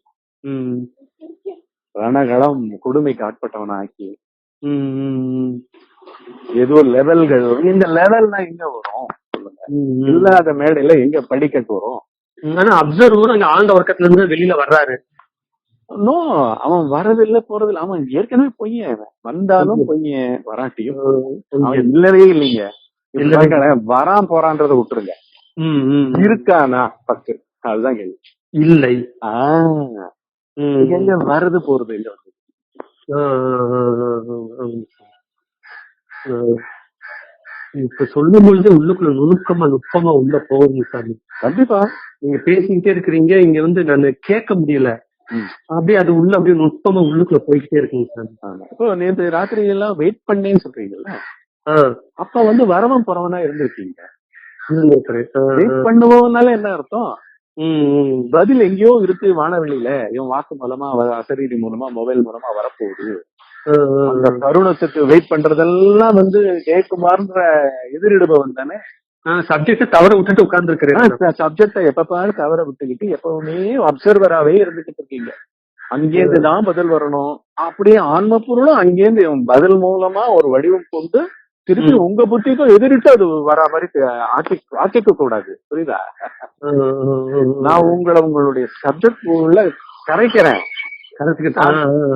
ரணகளம் கொடுமைக்கு ஆட்பட்டவனாக்கி, ஏதோ லெவல்கள். இந்த லெவல்னா எங்க வரும் சொல்லுங்க? இல்லாத மேடையில எங்க படிக்கட்டு வரும்? ஆனா அப்சர்வர் அங்க ஆழ்ந்த வர்க்கத்துல இருந்து வெளியில வர்றாரு. நோ, அவன் வரதில்லை போறதில்லை. அவன் ஏற்கனவே பொய்ய, வந்தாலும் பொய்ய, வராட்டியும் அவன் இல்லவே இல்லைங்க. வரான் போறான்றத விட்டுருங்க, இருக்கானா பக்கு, அதுதான் கேள்வி. இல்லை, எங்க வருது போறது இல்ல. இப்ப சொல்லும் பொழுது உள்ளுக்குள்ள நுட்பமா உள்ள போகுது சாமி. கண்டிப்பா நீங்க பேசிக்கிட்டே இருக்கிறீங்க, இங்க வந்து நான் கேட்க முடியல, அப்படியே அது உள்ள அப்படியே நுட்பமா உள்ளுக்குள்ள போய்கிட்டே இருக்குங்க சாமி. இப்போ நேற்று ராத்திரி எல்லாம் வெயிட் பண்ணேன்னு சொல்றீங்கல்ல, அப்ப வந்து வரவன் போறவனா இருந்திருக்கீங்க. வெயிட் பண்ணுவோம்னால என்ன அர்த்தம்? பதில் எங்கேயோ இருக்கு வானவெளியில, இவன் வாக்கு மூலமா, அசரீரி மூலமா, மொபைல் மூலமா வரப்போகுது. அந்த தருணத்துக்கு வெயிட் பண்றதெல்லாம் வந்து ஜெயக்குமார்ன்ற எதிரிடுபவன் தானே. சப்ஜெக்ட தவற விட்டுட்டு உட்கார்ந்து இருக்கிறேன். சப்ஜெக்ட எப்ப தவற விட்டுக்கிட்டு எப்பவுமே அப்சர்வராவே இருந்துகிட்டு இருக்கீங்க. அங்கேருந்து தான் பதில் வரணும். அப்படியே ஆன்ம பொருளும் அங்கேருந்து பதில் மூலமா ஒரு வடிவம் கொண்டு திருப்பி உங்க புத்திக்கும் எதிரிட்டு அது வர மாதிரி ஆக்கிக்க கூடாது. புரியுதா? நான் உங்களுடைய சப்ஜெக்ட் உள்ள கரைக்கிறேன்.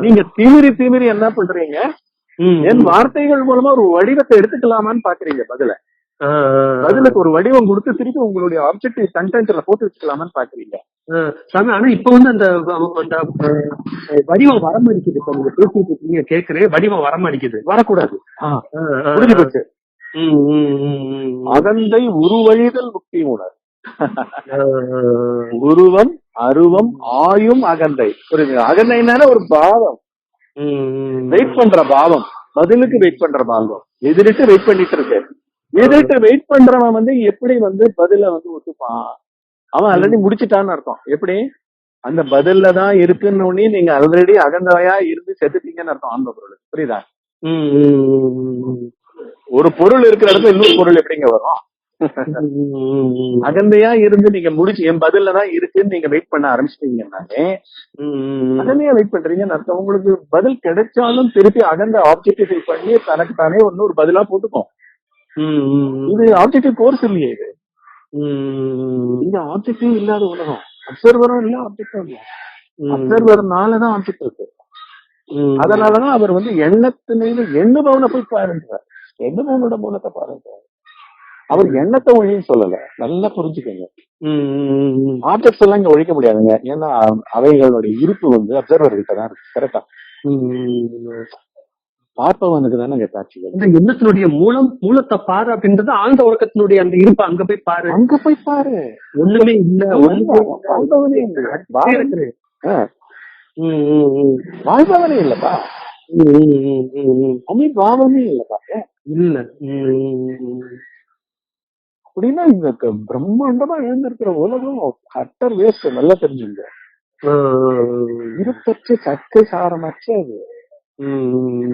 நீங்க திமிரி என்ன பண்றீங்க, என் வார்த்தைகள் மூலமா ஒரு வடிவத்தை எடுத்துக்கலாமான்னு பாக்குறீங்க பதில. பதிலுக்கு ஒரு வடிவம் கொடுத்து திருப்பி உங்களுடைய ஆப்ஜெக்டிவ் கண்டென்ட்ல போட்டு வச்சுக்கலாமான்னு பாக்குறீங்க சாமி. ஆனா இப்ப வந்து அந்த வடிவம் வரமாடிக்குது. இப்ப நீங்க பேசிட்டு இருக்கீங்க, கேக்குறேன், வடிவம் வரமாடிக்குது. வரக்கூடாது. புரிஞ்சு போச்சு. அகந்தை உருவழிதல் முக்தி உணர். உருவம் அருவம் ஆயும் அகந்தை. புரியுது? அகந்தைனால ஒரு பாவம், வெயிட் பண்ற பாவம், பதிலுக்கு வெயிட் பண்ற பாவம், எதிரிட்டு வெயிட் பண்ணிட்டு இருக்கு. எதிரிட்டு வெயிட் பண்றவன் வந்து எப்படி வந்து பதில வந்து ஒத்துப்பான்? அவன் ஆல்ரெடி முடிச்சுட்டான்னு அர்த்தம். எப்படி? அந்த பதில்ல தான் இருக்குன்னு நீங்க ஆல்ரெடி அகந்தையா இருந்து செத்துட்டீங்கன்னு அர்த்தம் ஆன்ம பொருள். புரியுதா? ஒரு பொருள் இருக்கிற இடத்துல இன்னொரு பொருள் எப்படிங்க வரும்? அகந்தையா இருந்து நீங்க முடிச்சு என் பதில்ல தான் இருக்குன்னு நீங்க வெயிட் பண்ண ஆரம்பிச்சிட்டீங்கன்னாலே அகந்தையா வெயிட் பண்றீங்கன்னு அர்த்தம். உங்களுக்கு பதில் கிடைச்சாலும் திருப்பி அகந்த ஆப்ஜெக்டிஃபை பண்ணி தனக்கு தானே ஒரு பதிலா போட்டுக்கும். இது ஆப்ஜெக்டிவ் கோர்ஸ் இல்லையே. இது இந்த ஆப்ஜெக்டிவ் இல்லாத உலகம். அப்சர்வரும் இல்ல, ஆப்ஜெக்டும் இல்ல. அப்சர்வர்னாலதான் ஆப்ஜெக்ட் இருக்கு. அதனாலதான் அவர் வந்து எண்ணத்தினையில எண்ணுபவனை போய் பாருங்க, எண்ணுபவனோட மூலத்தை பாருங்க. அவர் எண்ணத்தை ஒழின்னு சொல்லல, நல்லா புரிஞ்சுக்கோங்க. ஆப்ஜெக்ட்ஸ் எல்லாம் இங்க ஒழிக்க முடியாதுங்க. ஏன்னா அவைகளுடைய இருப்பு வந்து அப்சர்வர் கிட்ட தான் இருக்கு. கரெக்டா? பார்ப்பவனுக்கு தானே காட்சிகள். இந்த எண்ணத்தினுடைய மூலத்தை பாரு அப்படின்றது ஆழ்ந்த உறக்கத்தினுடைய அந்த இருப்பு. அங்க போய் பாரு, அங்க போய் பாரு. ஒண்ணுமே இல்ல, வாழ்பவனே இல்லப்பா, அமிபாவனே இல்லப்பா, இல்ல. அப்படின்னா இந்த பிரம்மாண்டமா எழுந்திருக்கிற உலகம் அட்டர் வேஸ்ட். நல்லா தெரிஞ்சுங்க. இருப்பற்று சக்கை சாரமற்ற அது.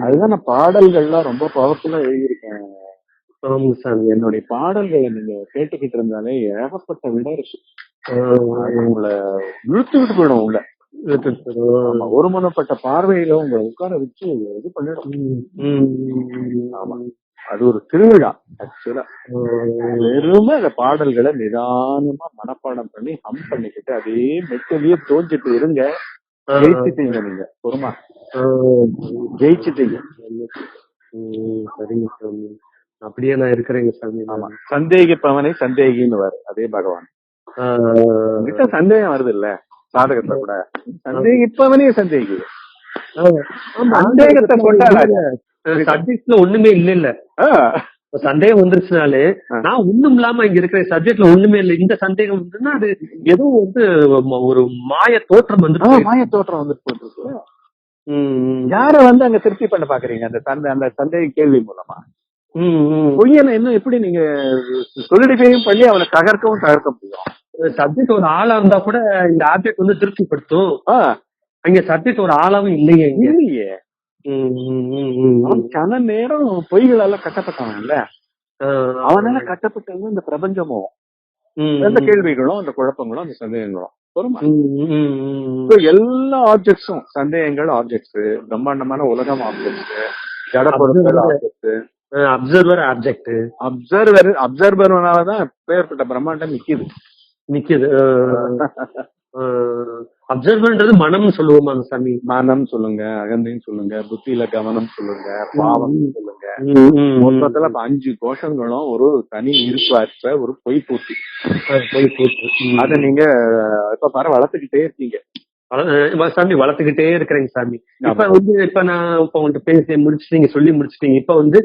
அதுதான் நான் பாடல்கள்லாம் ரொம்ப பவர்ஃபுல்லா எழுதியிருக்கேன். என்னுடைய பாடல்களை நீங்க கேட்டுக்கிட்டு இருந்தாலே ஏகப்பட்ட விட இருக்கு. உங்களை இழுத்துக்கிட்டு போயிடும் உள்ள. ஒருமனப்பட்ட பார்வையில உங்களை உட்கார வச்சு இது பண்ணிடும். ஆமா, அது ஒரு திருவிழா. ஆக்சுவலா வெறுமே அந்த பாடல்களை நிதானமா மனப்பாடம் பண்ணி ஹம் பண்ணிக்கிட்டு அதே மெட்டலியே தோஞ்சிட்டு இருங்க. ஜெயிச்சுட்டீங்க நீங்க. பொறுமா ஜெயிச்சுட்டீங்க. சரிங்க சாமி, அப்படியே நான் இருக்கிறேங்க சாமி. ஆமா, சந்தேகிப்பவனை சந்தேகின்னு வரு அதே பகவான் கிட்ட. சந்தேகம் வருது இல்ல சாதகத்தை கூட, சந்தேகிப்பவனே சந்தேகி. சந்தேகத்தை கொண்டாடாத. சப்ஜெக்ட்ல ஒண்ணுமே இல்ல. சந்தேகம் வந்துருச்சுனாலே நான் ஒண்ணும் இல்லாம இங்க இருக்கிற சப்ஜெக்ட்ல ஒண்ணுமே இல்லை. இந்த சந்தேகம் வந்துன்னா அது ஏதோ வந்து ஒரு மாய தோற்றம் வந்து, மாய தோற்றம் வந்துட்டு யார வந்து அங்க திருப்தி பண்ண பாக்குறீங்க அந்த சந்தேக கேள்வி மூலமா? பொய்யனை இன்னும் எப்படி நீங்க சொல்லிடிஃபையும் பண்ணி அவனை தகர்க்க முடியும்? சப்ஜெக்ட் ஒரு ஆளா இருந்தா கூட இந்த ஆப்ஜெக்ட் வந்து திருப்திப்படுத்தும். அங்க சப்ஜெக்ட் ஒரு ஆளாவும் இல்லையே. இல்லையே. கன நேரம் பொய்களால கட்டப்பட்டவன் இல்ல, அவனால கட்டப்பட்டது இந்த பிரபஞ்சமும், அந்த கேள்விகளும், அந்த குழப்பங்களும், அந்த சந்தேகங்களும். எல்லா ஆப்ஜெக்ட்ஸும் சந்தேகங்கள் ஆப்ஜெக்ட்ஸ், பிரம்மாண்டமான உலகம் ஆப்ஜெக்ட்ஸ், ஜடப்பொருட்கள் ஆப்ஜெக்ட்ஸ், அப்சர்வர் ஆப்ஜெக்ட். அப்சர்வர்னாலதான் பேர்பட்ட பிரம்மாண்டம் நிக்குது. அப்சர்வர்ன்றது மனம் சொல்லுவோமா சாமி? மனம் சொல்லுங்க, அகந்தைன்னு சொல்லுங்க, புத்தியில கவனம் சொல்லுங்க, பாவம் சொல்லுங்க. மொத்தத்துல 5 கோஷங்களும் ஒரு தனி இருப்பாற்ற ஒரு பொய் பூர்த்தி. அத நீங்க இப்ப வளர்த்துக்கிட்டே இருக்கீங்க சாமி. வளர்த்துக்கிட்டே இருக்கிறேங்க சாமி. இப்ப நான் உங்கள்கிட்ட பேசி முடிச்சு நீங்க சொல்லி முடிச்சிட்டீங்க. இப்ப வந்து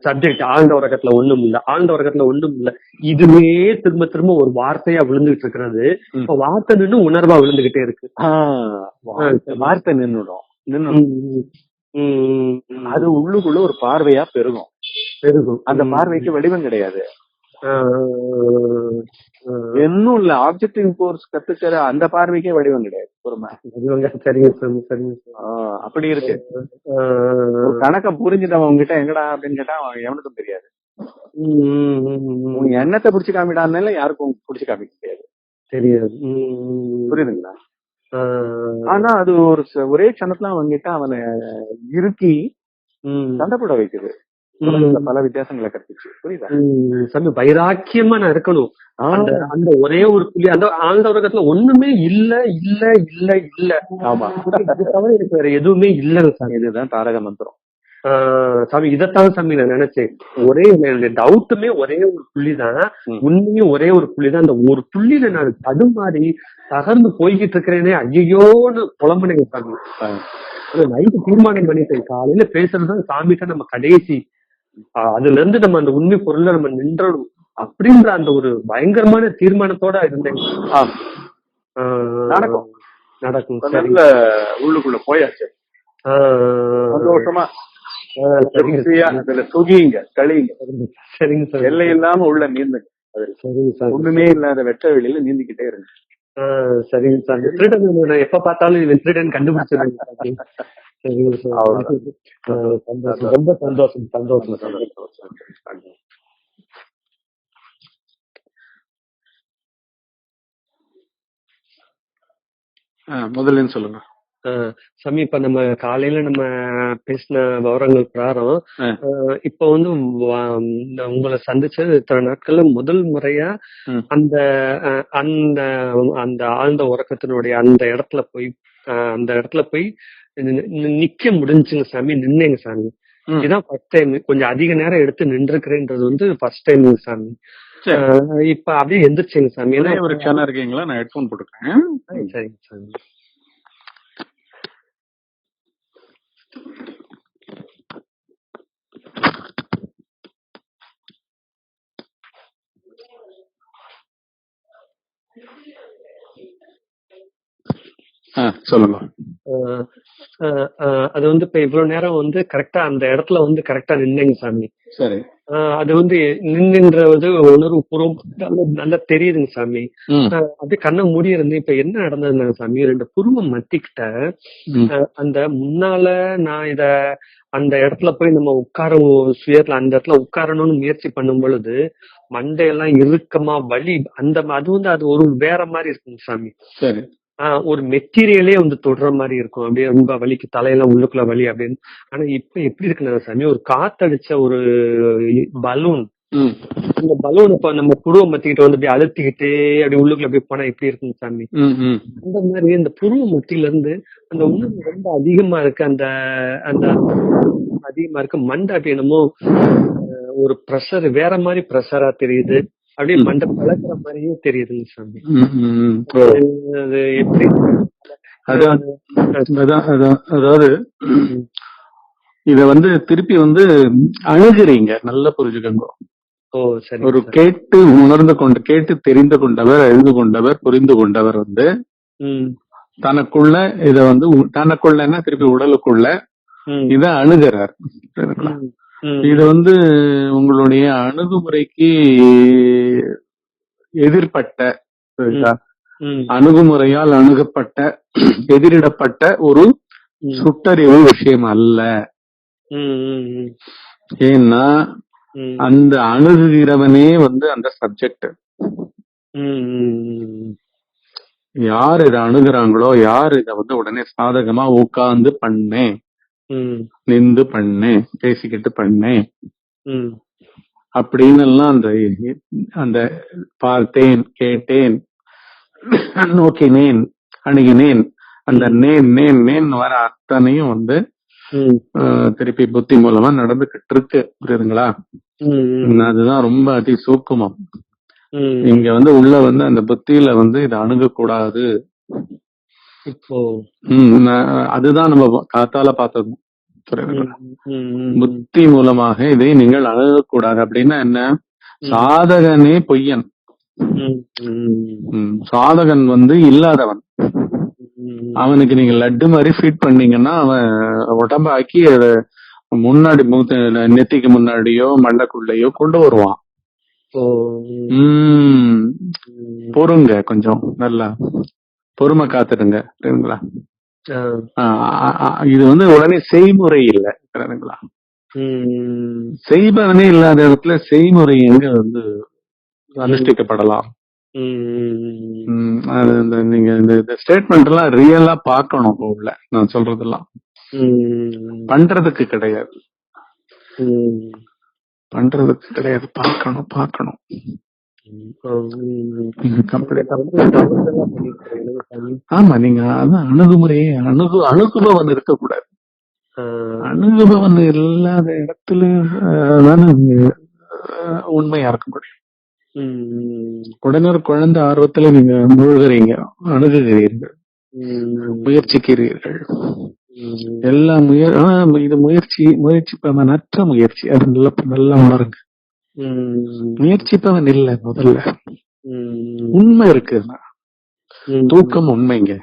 சப்ஜெக்ட் ஆழ்ந்த உறக்கத்துல ஒண்ணும் இல்ல, ஆழ்ந்த உறக்கத்துல ஒண்ணும் இல்ல. இதுவே திரும்ப திரும்ப ஒரு வார்த்தையா விழுந்துகிட்டு இருக்கிறது. இப்ப வார்த்தை நின்று உணர்வா விழுந்துகிட்டே இருக்கு. வார்த்தை நின்னுடும். அது உள்ளுக்குள்ள ஒரு பார்வையா பெருகும். அந்த பார்வைக்கு வடிவம் கிடையாது. இன்னும் இல்ல, ஆப்ஜெக்டிவ் கோர்ஸ் கத்துக்கிற அந்த பார்வைக்கே வடிவம் கிடையாது. சரிங்க சரிங்க. அப்படி இருக்கு. கணக்க புரிஞ்சுட்டவன் உங்ககிட்ட எங்கடா அப்படின்னு கேட்டா அவன் எவனுக்கும் தெரியாது. உங்க எண்ணத்தை புடிச்சு காமிடானால யாருக்கும் புடிச்சு காமிக்க தெரியாது. புரியுதுங்களா? ஆனா அது ஒரே க்ஷணத்துல அவன்கிட்ட அவனை இறுக்கி சண்டை போட வைக்குது. பல வித்தியாசங்களை கற்பிச்சு. புரியுதா? சாமி, வைராக்கியமா நான் இருக்கணும். அந்த ஒரே ஒரு புள்ளி, அந்த ஆழ்ந்த உலகத்துல ஒண்ணுமே இல்ல இல்ல இல்ல இல்ல. ஆமா, தவிர எனக்கு வேற எதுவுமே இல்லைங்க சாமி. இதுதான் தாரக மந்திரம். சாமி இதைத்தான் சாமி நான் நினைச்சேன். ஒரே டவுட்டுமே ஒரே ஒரு புள்ளிதான், உண்மையும் ஒரே ஒரு புள்ளிதான். அந்த ஒரு புள்ளியில நான் தடுமாறி தகர்ந்து போய்கிட்டு இருக்கிறேனே, ஐயோன்னு புலம்புனேங்க சாமி. நைட்டு தீர்மானம் பண்ணிட்டேன், காலையில பேசுறதுதான் சாமிட்ட நம்ம கடைசி, அதுல இருந்து நம்ம அந்த உண்மை பொருளை நம்ம நின்றணும் அப்படின்ற அந்த ஒரு பயங்கரமான தீர்மானத்தோட இருந்தேன். நடக்கும் நடக்கும். உள்ளுக்குள்ள போயாச்சு, சந்தோஷமா சுகிங்க கழிங்க. சரிங்க சார். எல்லை இல்லாம உள்ள நீந்துங்க. சரிங்க சார். ஒண்ணுமே இல்லாத வெட்ட வெளியில நீந்திக்கிட்டே இருங்க. சரிங்க சார். திருடன் எப்ப பார்த்தாலும் திருடன் கண்டுபிடிச்சிருங்க. சரிங்க சார். சந்தோஷம், ரொம்ப சந்தோஷம். முதல்ல சொல்லுங்க சாமி. இப்ப நம்ம காலையில நம்ம பேசின விவரங்கள் பிரகாரம் இப்ப வந்து உங்களை சந்திச்ச இத்தனை நாட்கள்ல முதல் முறையா அந்த அந்த அந்த ஆழ்ந்த உறக்கத்தினுடைய அந்த இடத்துல போய் நிக்க முடிஞ்சுங்க சாமி, நின்னேங்க சாமி. இதுதான் ஃபர்ஸ்ட் டைம். கொஞ்சம் அதிக நேரம் எடுத்து நின்றுக்கிறேன்றது வந்து ஃபர்ஸ்ட் டைம் சாமி. இப்ப அப்படியே எந்திரிச்சுங்க சாமி. ஒரு க்ஷணம் இருக்கீங்களா? நான் ஹெட்போன் போட்டுக்கிறேன். சரிங்க சாமி. சொல்லுங்க. அது வந்து இப்ப இவ்வளவு நேரம் வந்து கரெக்டா அந்த இடத்துல வந்து கரெக்டா நின்னேங்க சாமி. சரி. அது வந்து நின்றுன்றது உணர்வு பூர்வம் நல்லா தெரியுதுங்க சாமி. அப்படியே கண்ணை மூடி இருந்து இப்ப என்ன நடந்ததுங்க சாமி, 2 புருவம் மத்திக்கிட்ட அந்த முன்னால நான் அந்த இடத்துல போய் நம்ம சுயத்துல அந்த இடத்துல உட்காரணும்னு முயற்சி பண்ணும் பொழுது மண்டையெல்லாம் இறுக்கமா வலி, அது வந்து அது ஒரு வேற மாதிரி இருக்குங்க சாமி. சரி. ஒரு மெட்டீரியலே வந்து தொடுற மாதிரி இருக்கும், அப்படியே ரொம்ப வலிக்கு, தலையெல்லாம் உள்ளுக்குள்ள வலி அப்படின்னு. ஆனா இப்ப எப்படி இருக்குன்னா சாமி, ஒரு காத்தடிச்ச ஒரு பலூன், அந்த பலூன் இப்ப நம்ம புருவம் மத்திக்கிட்டு வந்து அப்படியே அழுத்திக்கிட்டே அப்படி உள்ளுக்குள்ள போய் போனா எப்படி இருக்குங்க சாமி, அந்த மாதிரி இந்த புருவ மத்தியில இருந்து அந்த உணர்வு ரொம்ப அதிகமா இருக்கு. அந்த அந்த அதிகமா இருக்கு. மண்டை அப்படி என்னமோ ஒரு ப்ரெஷர், வேற மாதிரி ப்ரெஷரா தெரியுது. அப்படியே மண்டை பழக்கிற மாதிரியே தெரியுதுங்க சாமி. அது எப்படி அதாவது இத வந்து திருப்பி வந்து அணுகுறீங்க, நல்லா புரிஞ்சுக்கோங்க. ஒரு கேட்டு உணர்ந்து கொண்டு, கேட்டு தெரிந்து கொண்டவர், எழுந்து கொண்டவர், புரிந்து கொண்டவர் வந்து தனக்குள்ள இத வந்து தனக்குள்ளன்னா திருப்பி உடலுக்குள்ள இத அணுகிறார். இது வந்து உங்களுடைய அணுகுமுறைக்கு எதிர்பட்ட, அணுகுமுறையால் அணுகப்பட்ட, எதிரிடப்பட்ட ஒரு சுட்டறிவு விஷயம் அல்ல. ஏன்னா அந்த அணுகுகிறவனே வந்து அந்த சப்ஜெக்ட். யார் இத அணுகுறாங்களோ, யார் இத வந்து உடனே சாதகமா உட்கார்ந்து பண்ணேன், நின்று பண்ணேன், பேசிக்கிட்டு பண்ணேன் அப்படின்னு எல்லாம் அந்த பார்த்தேன், கேட்டேன், நோக்கினேன், அணுகினேன், அந்த நேன் வர அத்தனையும் வந்து திருப்பி புத்தி மூலமா நடந்துகிட்டு இருக்கு. புரியுதுங்களா? அதுதான் ரொம்ப அதி சூக்குமம். இங்க வந்து உள்ள வந்து அந்த புத்தியில வந்து இதை அணுகக்கூடாது. அதுதான் நம்ம காத்தால பார்த்தது. புத்தி மூலமாக இதை நீங்கள் அணுகக்கூடாது. அப்படின்னா என்ன? சாதகனே பொய்யன், சாதகன் வந்து இல்லாதவன். அவனுக்கு நீங்க லட்டு மாதிரி ஃபீட் பண்ணீங்கன்னா அவன் உடம்ப ஆக்கி முன்னாடி நெத்திக்கு முன்னாடியோ மண்டக்குள்ளையோ கொண்டு வருவான். பொறுங்க, கொஞ்சம் நல்லா பொறுமை காத்துடுங்க. சரிங்களா? இது வந்து உடனே செய்முறை இல்லை. சரிங்களா? செய்பவனே இல்லாத இடத்துல செய்முறை எங்க வந்து அனுஷ்டிக்கப்படலாம்? நீங்க இந்த ஸ்டேட்மெண்ட் எல்லாம் ரியலா பாக்கணும். உள்ள நான் சொல்றதெல்லாம் பண்றதுக்கு கிடையாது, பார்க்கணும். ஆமா, நீங்க அதான் அணுகுமுறையே அணுகுபவன் இருக்கக்கூடாது. அனுபவம் இல்லாத இடத்துல தானே உண்மையா இருக்க முடியும். உடனே ஒரு குழந்தை ஆர்வத்துல நீங்க மூழ்கிறீங்க, அணுகுகிறீர்கள், முயற்சிக்கிறீர்கள். எல்லா இது முயற்சிப்பவன் அற்ற முயற்சி. அது நல்லா உணருங்க. முயற்சிப்பவன் இல்ல, முதல்ல உண்மை இருக்கு. தூக்கம் உண்மைங்க.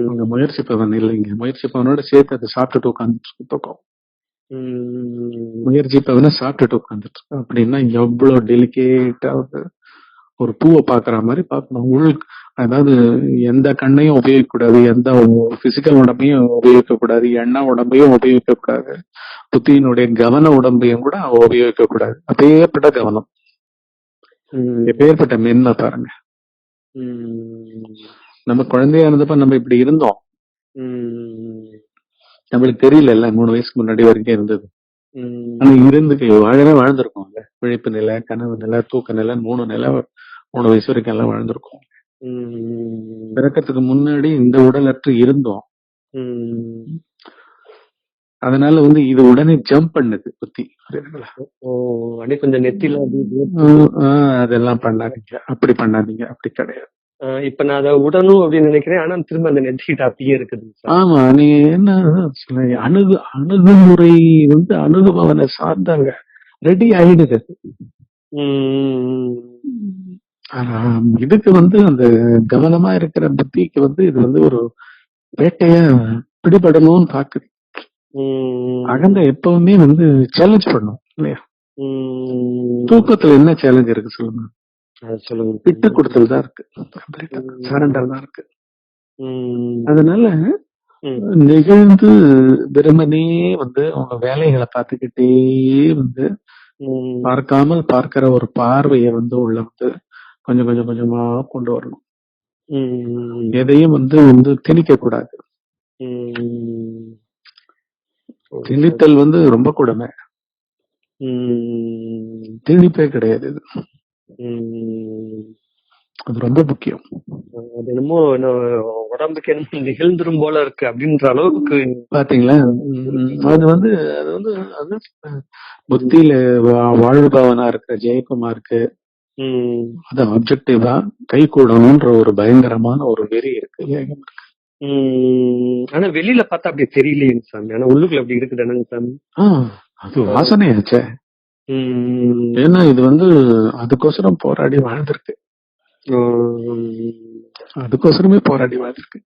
உங்க முயற்சிப்பவன் இல்லைங்க. முயற்சிப்பவனோட சேர்த்து அதை சாப்பிட்டுட்டு உட்காந்துட்டு தூக்கம். முயற்சிப்பவனை சாப்பிட்டுட்டு உட்காந்துட்டு இருக்கோம் அப்படின்னா எவ்வளவு டெலிகேட்டா ஒரு பூவை பாக்குற மாதிரி பாக்கணும். அதாவது எந்த கண்ணையும் உபயோகிக்க கூடாது, எந்த பிசிக்கல் உடம்பையும் உபயோகிக்க கூடாது, எண்ண உடம்பையும் உபயோகிக்க கூடாது, புத்தியினுடைய கவன உடம்பையும் கூட உபயோகிக்க கூடாது. அப்பேற்பட்ட கவனம், எப்பேற்பட்ட மென்மை பாருங்க. நம்ம குழந்தையா இருந்தப்ப நம்ம இப்படி இருந்தோம், நம்மளுக்கு தெரியல. 3 வயசுக்கு முன்னாடி வரைக்கும் இருந்தது. ஆனா இருந்து வாழ்ந்திருக்கோம். விழிப்பு நிலை, கனவு நிலை, தூக்க நிலை, 3 நிலை 3 வயசு வரைக்கும் எல்லாம் வாழ்ந்திருக்கோம். பிறக்கிறதுக்கு முன்னாடி இந்த உடலற்று இருந்தோம். அதனால இது உடனே ஜம்ப் பண்ணுது புத்தி. கொஞ்சம் நெத்தில அதெல்லாம் பண்ணாதீங்க, அப்படி பண்ணாதீங்க, அப்படி கிடையாது. இப்ப நான் அதை உடனும் அப்படின்னு நினைக்கிறேன். ஆனா திரும்ப அந்த நெத்திக்கிட்ட அப்படியே இருக்குது. ஆமா, நீ என்ன அணுகுமுறை அணுகுபவனை சார்ந்தாங்க ரெடி ஆயிடுது. இதுக்கு அந்த கவனமா இருக்கிற புத்திக்கு இது ஒரு வேட்டையா பிடிபடணும்னு பாக்குது. அகந்த எப்பவுமே சேலஞ்ச் பண்ணும் இல்லையா? தூக்கத்துல என்ன சேலஞ்ச் இருக்கு சொல்லுங்க? விட்டு கொடுத்தல் தான் இருக்கு, சரண்டர் தான் இருக்கு. அதனால நிகழ்ந்து வெறுமனே அவங்க வேலைகளை பார்த்துக்கிட்டே பார்க்காமல் பார்க்கிற ஒரு பார்வைய உள்ள கொஞ்சம் கொஞ்சம் கொஞ்சமா கொண்டு வரணும். எதையும் திணிக்க கூடாது. திணித்தல் ரொம்ப கொடுமை, திணிப்பே கிடையாது. அது ரொம்ப முக்கியம். அது என்னமோ உடம்புக்கு என்ன நிகழ்ந்துரும் போல இருக்கு அப்படின்ற அளவுக்கு பாத்தீங்களா? அது புத்தியில வாழ்பவனா இருக்கிற ஜெயக்குமாருக்கு அது ஆப்ஜெக்டிவா கை கூடணும்ன்ற ஒரு பயங்கரமான ஒரு வெறி இருக்கு. ஆனா வெளியில பார்த்தா அப்படி தெரியலையே சாமி. ஆனா உள்ளுக்குள்ள அப்படி இருக்குதானங்க சாமி? அது வாசனையாச்சே. ஏன்னா இது அதுக்கோசரம் போராடி வாழ்ந்திருக்கு. அதுக்கோசரமே போராடி வாழ்ந்திருக்கு.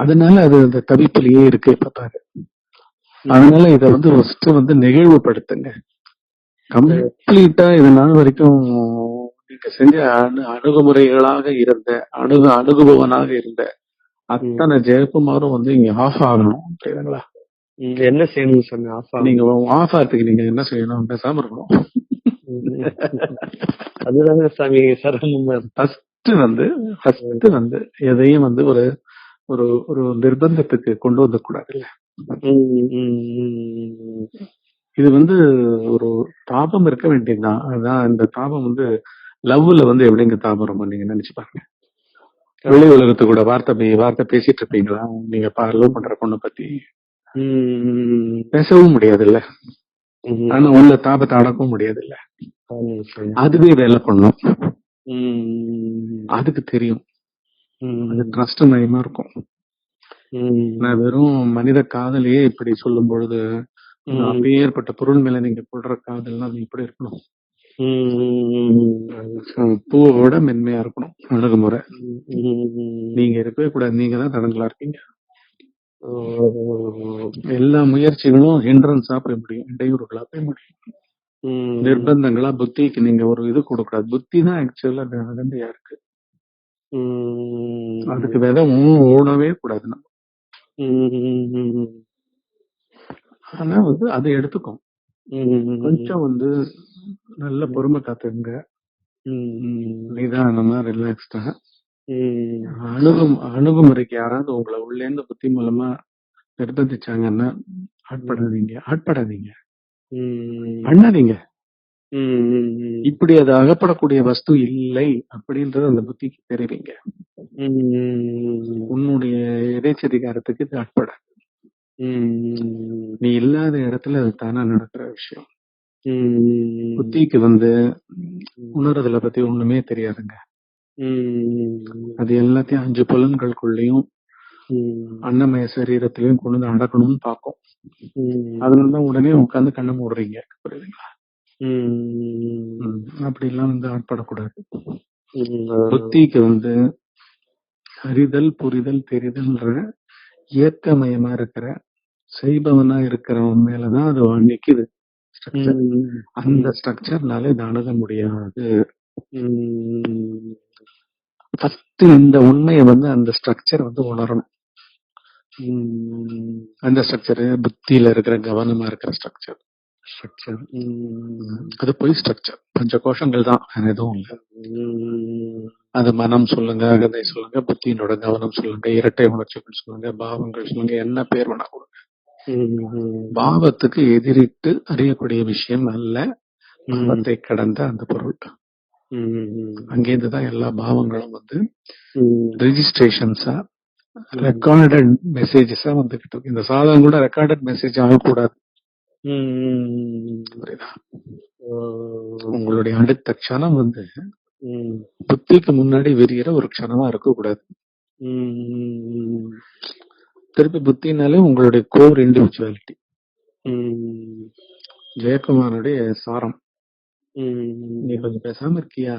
அதனால அது அந்த தவிப்பிலேயே இருக்கு இப்ப பாரு. அதனால இத ஃபர்ஸ்ட் நெகிழ்வுபடுத்துங்க. கம்ப்ளீட்டா இது நாள் வரைக்கும் நீங்க செஞ்ச அணுகுமுறைகளாக இருந்த அணுகுபவனாக இருந்த அத்தனை ஜெயக்குமாரும் இங்க ஆஃப் ஆகணும். சரிங்களா? என்ன செய்யணும் சாமி? ஆஃப் நீங்க ஆஃப் ஆகிறதுக்கு நீங்க என்ன செய்யணும்? பேசாம இருக்கணும். அதுதாங்க சாமி சரணம். ஃபர்ஸ்ட் எதையும் ஒரு ஒரு ஒரு நிர்பந்தத்துக்கு கொண்டு வந்த கூடாது. இது ஒரு தாபம் இருக்க வேண்டியதுதான். அதான் இந்த தாபம் லவ்ல எப்படிங்க தாபம் ரொம்ப நீங்க நினைச்சு பாருங்க. வெளி உலகத்து கூட வார்த்தை பேசிட்டு இருப்பீங்களா? நீங்க லவ் பண்ற பொண்ணை பத்தி பேசவும் முடியாது இல்ல. ஆனா உள்ள தாபத்தை அடக்கவும் முடியாது இல்ல. அதுவே வேலை பண்ணும். அதுக்கு தெரியும். அது ட்ரஸ்ட் மயமா இருக்கும். நான் வெறும் மனித காதலையே இப்படி சொல்லும் பொழுது அப்பேற்பட்ட பொருள் மேல நீங்க கொள்ற காதல்னா அது இப்படி இருக்கணும். பூவோட மென்மையா இருக்கணும் அணுகுமுறை. நீங்க இருக்கவே கூடாது. நீங்க தான் தடங்களா இருக்கீங்க. எல்லா முயற்சிகளும் ஹிண்ட்ரன்ஸா போய் முடியும், இடையூறுகளா போய் முடியும். நிர்பந்தங்களா புத்திக்கு நீங்க ஒரு இது கொடுக்கூடாது. புத்தி தான் ஆக்சுவலா அகந்தையா இருக்கு. அதுக்கு விதை ஓடவே கூடாது. நம்ம ஆனா அதை எடுத்துக்கும். கொஞ்சம் நல்ல பொறுமை காத்துங்க. நிதானமா ரிலாக்ஸ்டா அணுகுமுறைக்கு யாராவது உங்களை உள்ள இருந்து புத்தி மூலமா நிர்பந்திச்சாங்கன்னா ஆட்படாதீங்க பண்ணாதீங்க. இப்படி அது அகப்படக்கூடிய வஸ்து இல்லை அப்படின்றது அந்த புத்திக்கு தெரிவிங்க. உன்னுடைய எதேச்சதிகாரத்துக்கு இது ஆட்பட. நீ இல்லாத இடத்துல அது தானா நடக்கிற விஷயம். புத்திக்கு உணர்றதுல பத்தி ஒண்ணுமே தெரியாதுங்க. அது எல்லாத்தையும் 5 புலன்களுக்குள்ளயும் அன்னமய சரீரத்திலயும் கொண்டு வந்து அடக்கணும்னு பார்க்கும். அதனாலதான் உடனே உட்கார்ந்து கண்ணை மூடுறீங்க. புரியுதுங்களா? அப்படி எல்லாம் ஆட்படக்கூடாது. புத்திக்கு அறிதல், புரிதல், தெரிதல்ன்ற இயக்கமயமா இருக்கிற செய்பவனா இருக்கிறவன் மேலதான் அது நிக்குது. அந்த ஸ்ட்ரக்சர்னால இது அணுக முடியாது. ஃபர்ஸ்ட் இந்த உண்மையை அந்த ஸ்ட்ரக்சர் உணரணும். அந்த ஸ்ட்ரக்சர் புத்தியில இருக்கிற கவனமா இருக்கிற ஸ்ட்ரக்சர் அது போய் ஸ்ட்ரக்சர் பஞ்ச கோஷங்கள் தான், எதுவும் இல்லை. அது மனம் சொல்லுங்க, அகதை சொல்லுங்க, புத்தியினோட கவனம் சொல்லுங்க, இரட்டை உணர்ச்சிகள் சொல்லுங்க, பாவங்கள் சொல்லுங்க, என்ன பேர் வேணா கொடுங்க. பாவத்துக்கு எதிரிட்டு அறியக்கூடிய விஷயம் அல்ல பாவத்தை கடந்த அந்த பொருள். அங்கேருந்துதான் எல்லா பாவங்களும் ரெஜிஸ்ட்ரேஷன்ஸா ரெக்கார்டட் மெசேஜஸா வந்துகிட்டு இருக்கு. இந்த சாதகம் கூட ரெக்கார்டட் மெசேஜ் ஆகக்கூடாது. உங்களுடைய அடுத்த க்ஷணம் புத்திக்கு முன்னாடி வெறிகிற ஒரு க்ஷணமா இருக்க கூடாது. திருப்பி புத்தினாலே உங்களுடைய கோர் இண்டிவிஜுவாலிட்டி. ஜெயக்குமாரோடைய சாரம். நீ கொஞ்சம் பேசாம இருக்கியா?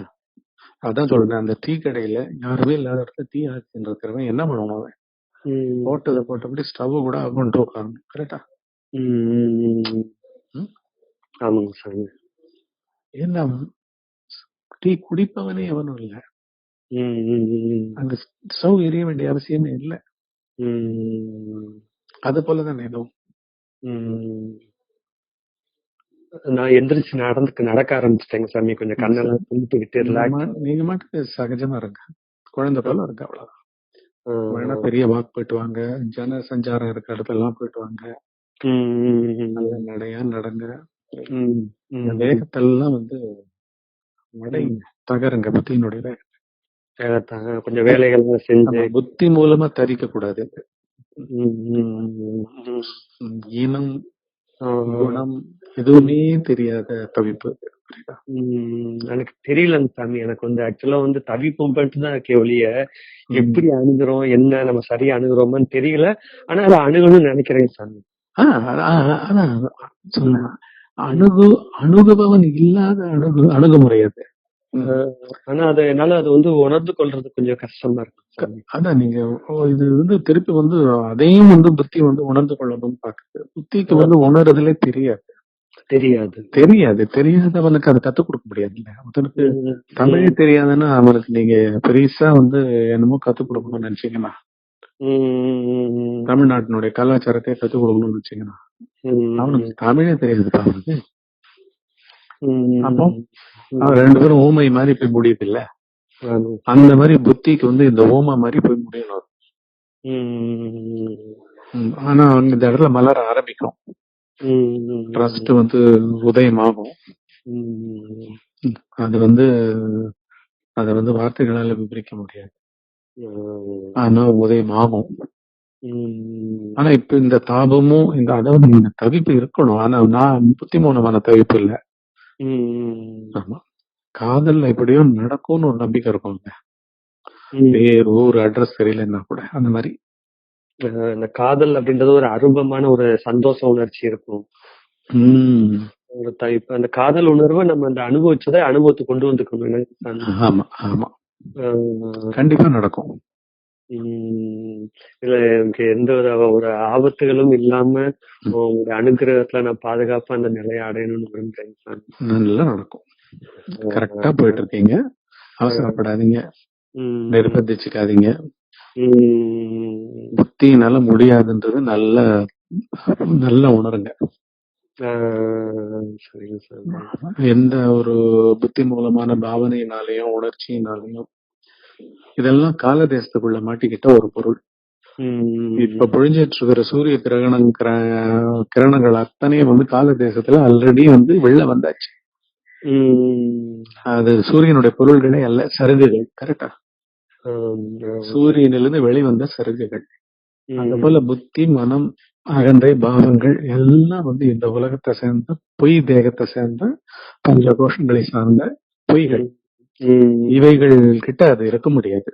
அதான் சொல்றேன், அந்த டீ கடையில யாருமே இல்லாத இடத்துல டீ ஆச்சுன்னு இருக்கிறவன் என்ன பண்ணுவான்? அவன் போட்டதை போட்டபடி ஸ்டவ் கூட கொண்டு உட்காரணும். கரெக்டா? ஆமாங்க சார். ஏன்னா டீ குடிப்பவனே எவனும் இல்ல. அங்க ஸ்டவ் எரிய வேண்டிய அவசியமே இல்ல. அது போலதான் எதுவும். நான் எந்திரிச்சு நடக்க ஆரம்பிச்சிட்டேங்க சாமி. கொஞ்சம் கண்ணெல்லாம் குளித்துக்கிட்டு நீங்க மட்டும் சகஜமா இருங்க, குழந்தை போல இருக்க. அவ்வளவுதான். பெரிய வாக் போயிட்டு வாங்க, ஜன சஞ்சாரம் இருக்க இடத்தெல்லாம் போயிட்டு வாங்க, நல்ல நடையா நடங்க. வேகத்தெல்லாம் தகருங்க. புத்தியினுடைய வேகத்தை கொஞ்சம் வேலைகள் செஞ்சு புத்தி மூலமா தரிக்க கூடாது. இனம் குணம் எதுவுமே தெரியாத தவிப்பு. எனக்கு தெரியல சாமி. எனக்கு ஆக்சுவலா தவிப்பு மட்டும் தான் இருக்கே ஒழிய எப்படி அணுகிறோம், என்ன நம்ம சரியா அணுகிறோமான்னு தெரியல. ஆனா அதை அணுகணும்னு நினைக்கிறேன் சாமி. அணுகுபவன் இல்லாத அணுகுமுறை அது. ஆனா என்னால அது உணர்ந்து கொள்றது கொஞ்சம் கஷ்டமா இருக்கு. அதான் நீங்க இது திருப்பி அதையும் புத்தி உணர்ந்து கொள்ளணும்னு பாக்குது. புத்திக்கு உணர்றதுலே தெரியாதவனுக்கு அதை கத்துக் கொடுக்க முடியாது. அவனுக்கு தமிழே தெரியாதுன்னா அவனுக்கு நீங்க பெருசா என்னமோ கத்துக் கொடுக்கணும்னு நினைச்சீங்கன்னா, தமிழ்நாட்டினுடைய கலாச்சாரத்தை கத்துக் கொடுக்கணும்னு நினைச்சீங்கன்னா அவனுக்கு தமிழே தெரியாதுப்பா. அவனுக்கு அப்போ அவன் 2 பேரும் ஊமை மாதிரி போய் முடியுது இல்ல? அந்த மாதிரி புத்திக்கு இந்த ஊமை மாதிரி போய் முடியணும். ஆனா அவங்க இந்த இடத்துல மலர ஆரம்பிக்கும். ட்ரஸ்ட் உதயமாகும். அது அத வார்த்தைகளால விவரிக்க முடியாது. ஆனா உதயமாகும். ஆனா இப்ப இந்த தாபமும் அதாவது இந்த தவிப்பு இருக்கணும். ஆனா நான் புத்திமூலமான தவிப்பு இல்ல. ஆமா, காதல்ல எப்படியோ நடக்கும்னு ஒரு நம்பிக்கை இருக்கும்ங்க. பேர் ஊர் அட்ரஸ் தெரியலன்னா கூட அந்த மாதிரி இந்த காதல் அப்படின்றது ஒரு அருபமான ஒரு சந்தோஷ உணர்ச்சி இருக்கும். இப்ப அந்த காதல் உணர்வை நம்ம அந்த அனுபவிச்சதை அனுபவத்தை கொண்டு வந்துக்கணும். ஆமா ஆமா, கண்டிப்பா நடக்கும். இல்ல, எனக்கு எந்த ஒரு ஆபத்துகளும் இல்லாம உங்களுடைய அனுகிரகத்துல நான் பாதுகாப்பா அந்த நிலையை அடையணும்னு விரும்புறேன். நல்லா நடக்கும். கரெக்டா போயிட்டு இருக்கீங்க. அவசரப்படாதீங்க, நிர்பந்திச்சுக்காதீங்க. புத்தியினால முடியாதுன்றது நல்ல உணருங்க. எந்த ஒரு புத்தி மூலமான பாவனையினாலையும் உணர்ச்சியினாலையும் இதெல்லாம் கால தேசத்துக்குள்ள மாட்டிக்கிட்ட ஒரு பொருள். இப்ப பொழிஞ்சிட்டு இருக்கிற சூரிய கிரணங்கள் அத்தனையும் கால தேசத்துல ஆல்ரெடி வெளில வந்தாச்சு. ம். அது சூரியனுடைய பொருள்களே அல்ல, சருகுகள். கரெக்டா? ஆம், ஆம். சூரியனிலிருந்து வெளிவந்த சருகுகள். அது ம். போல புத்தி, மனம், அகந்தை, பாவங்கள் எல்லாம் வந்து இந்த உலகத்தை சேர்ந்த பொய் தேகத்தை சேர்ந்த பஞ்ச கோஷங்களை சார்ந்த பொய்கள். ம். இவைகள் கிட்ட அது இருக்க முடியாது.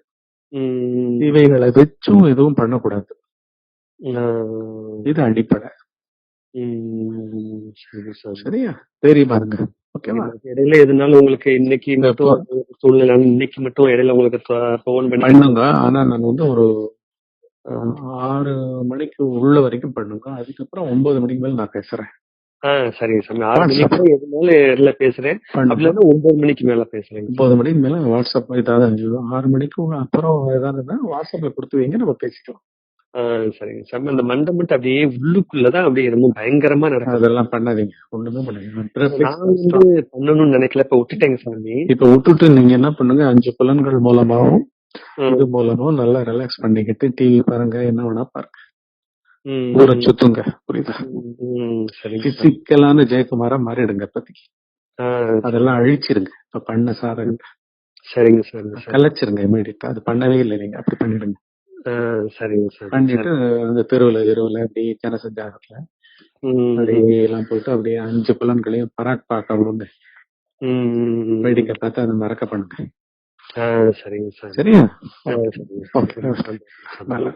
ம். இவைகளை வச்சும் எதுவும் பண்ணக்கூடாது. ஆ. இது அடிப்படை. சரி, சரி. சரியா? தெரியும் பாருங்க. ஓகேவா? இடையில எதுனாலும் உங்களுக்கு இன்னைக்கு இந்த மட்டும் சூழ்நிலை இன்னைக்கு மட்டும் இடையில உங்களுக்கு போன் பண்ணி பண்ணுங்க. ஆனா நான் வந்து ஒரு 6 மணிக்கு உள்ள வரைக்கும் பண்ணுங்க. அதுக்கப்புறம் 9 மணிக்கு மேல நான் பேசுறேன். சரிங்க சாமி. 6 மணிக்கு எதுனாலும் இடையில பேசுறேன். அப்படி இல்லைன்னா 9 மணிக்கு மேல பேசுறேன். 9 மணிக்கு மேல வாட்ஸ்அப் ஏதாவது 6 மணிக்கு அப்புறம் ஏதாவது வாட்ஸ்அப்ல கொடுத்து வைங்க, நம்ம பேசிக்கலாம். சரிங்க சாமி. அந்த மண்டை மட்டும் அப்படியே உள்ளுக்குள்ளதான் அப்படியே ரொம்ப பயங்கரமா நடக்கும். அதெல்லாம் பண்ணாதீங்க. ஒண்ணுமே பண்ணாதீங்க. நான் வந்து பண்ணணும்னு நினைக்கல, இப்ப விட்டுட்டேங்க சாமி. இப்ப விட்டுட்டு நீங்க என்ன பண்ணுங்க, 5 புலன்கள் மூலமாவும் இது மூலமாவும் நல்லா ரிலாக்ஸ் பண்ணிக்கிட்டு டிவி பாருங்க, என்ன வேணா பாருங்க, ஊரை சுத்துங்க. புரியுதா? பிசிக்கலான ஜெயக்குமாரா மாறிடுங்க இப்போதைக்கு. அதெல்லாம் அழிச்சிருங்க. இப்ப பண்ண சாதகம் சரிங்க சார், கலைச்சிருங்க இமீடியட்டா. அது பண்ணவே இல்லை நீங்க, அப்படி பண்ணிடுங்க. சரிங்க சார். பண்ணிட்டு அந்த தெருவுல அப்படி ஜனசஞ்சாரத்துல அப்படியே எல்லாம் போயிட்டு அப்படியே 5 புலன்களையும் பராக் பார்க்க விடுங்க. வேடிக்கை பார்த்து அதை மறக்க பண்ணுங்க. சரிங்க சார். சரியா? சரிங்க. ஓகே. நல்லா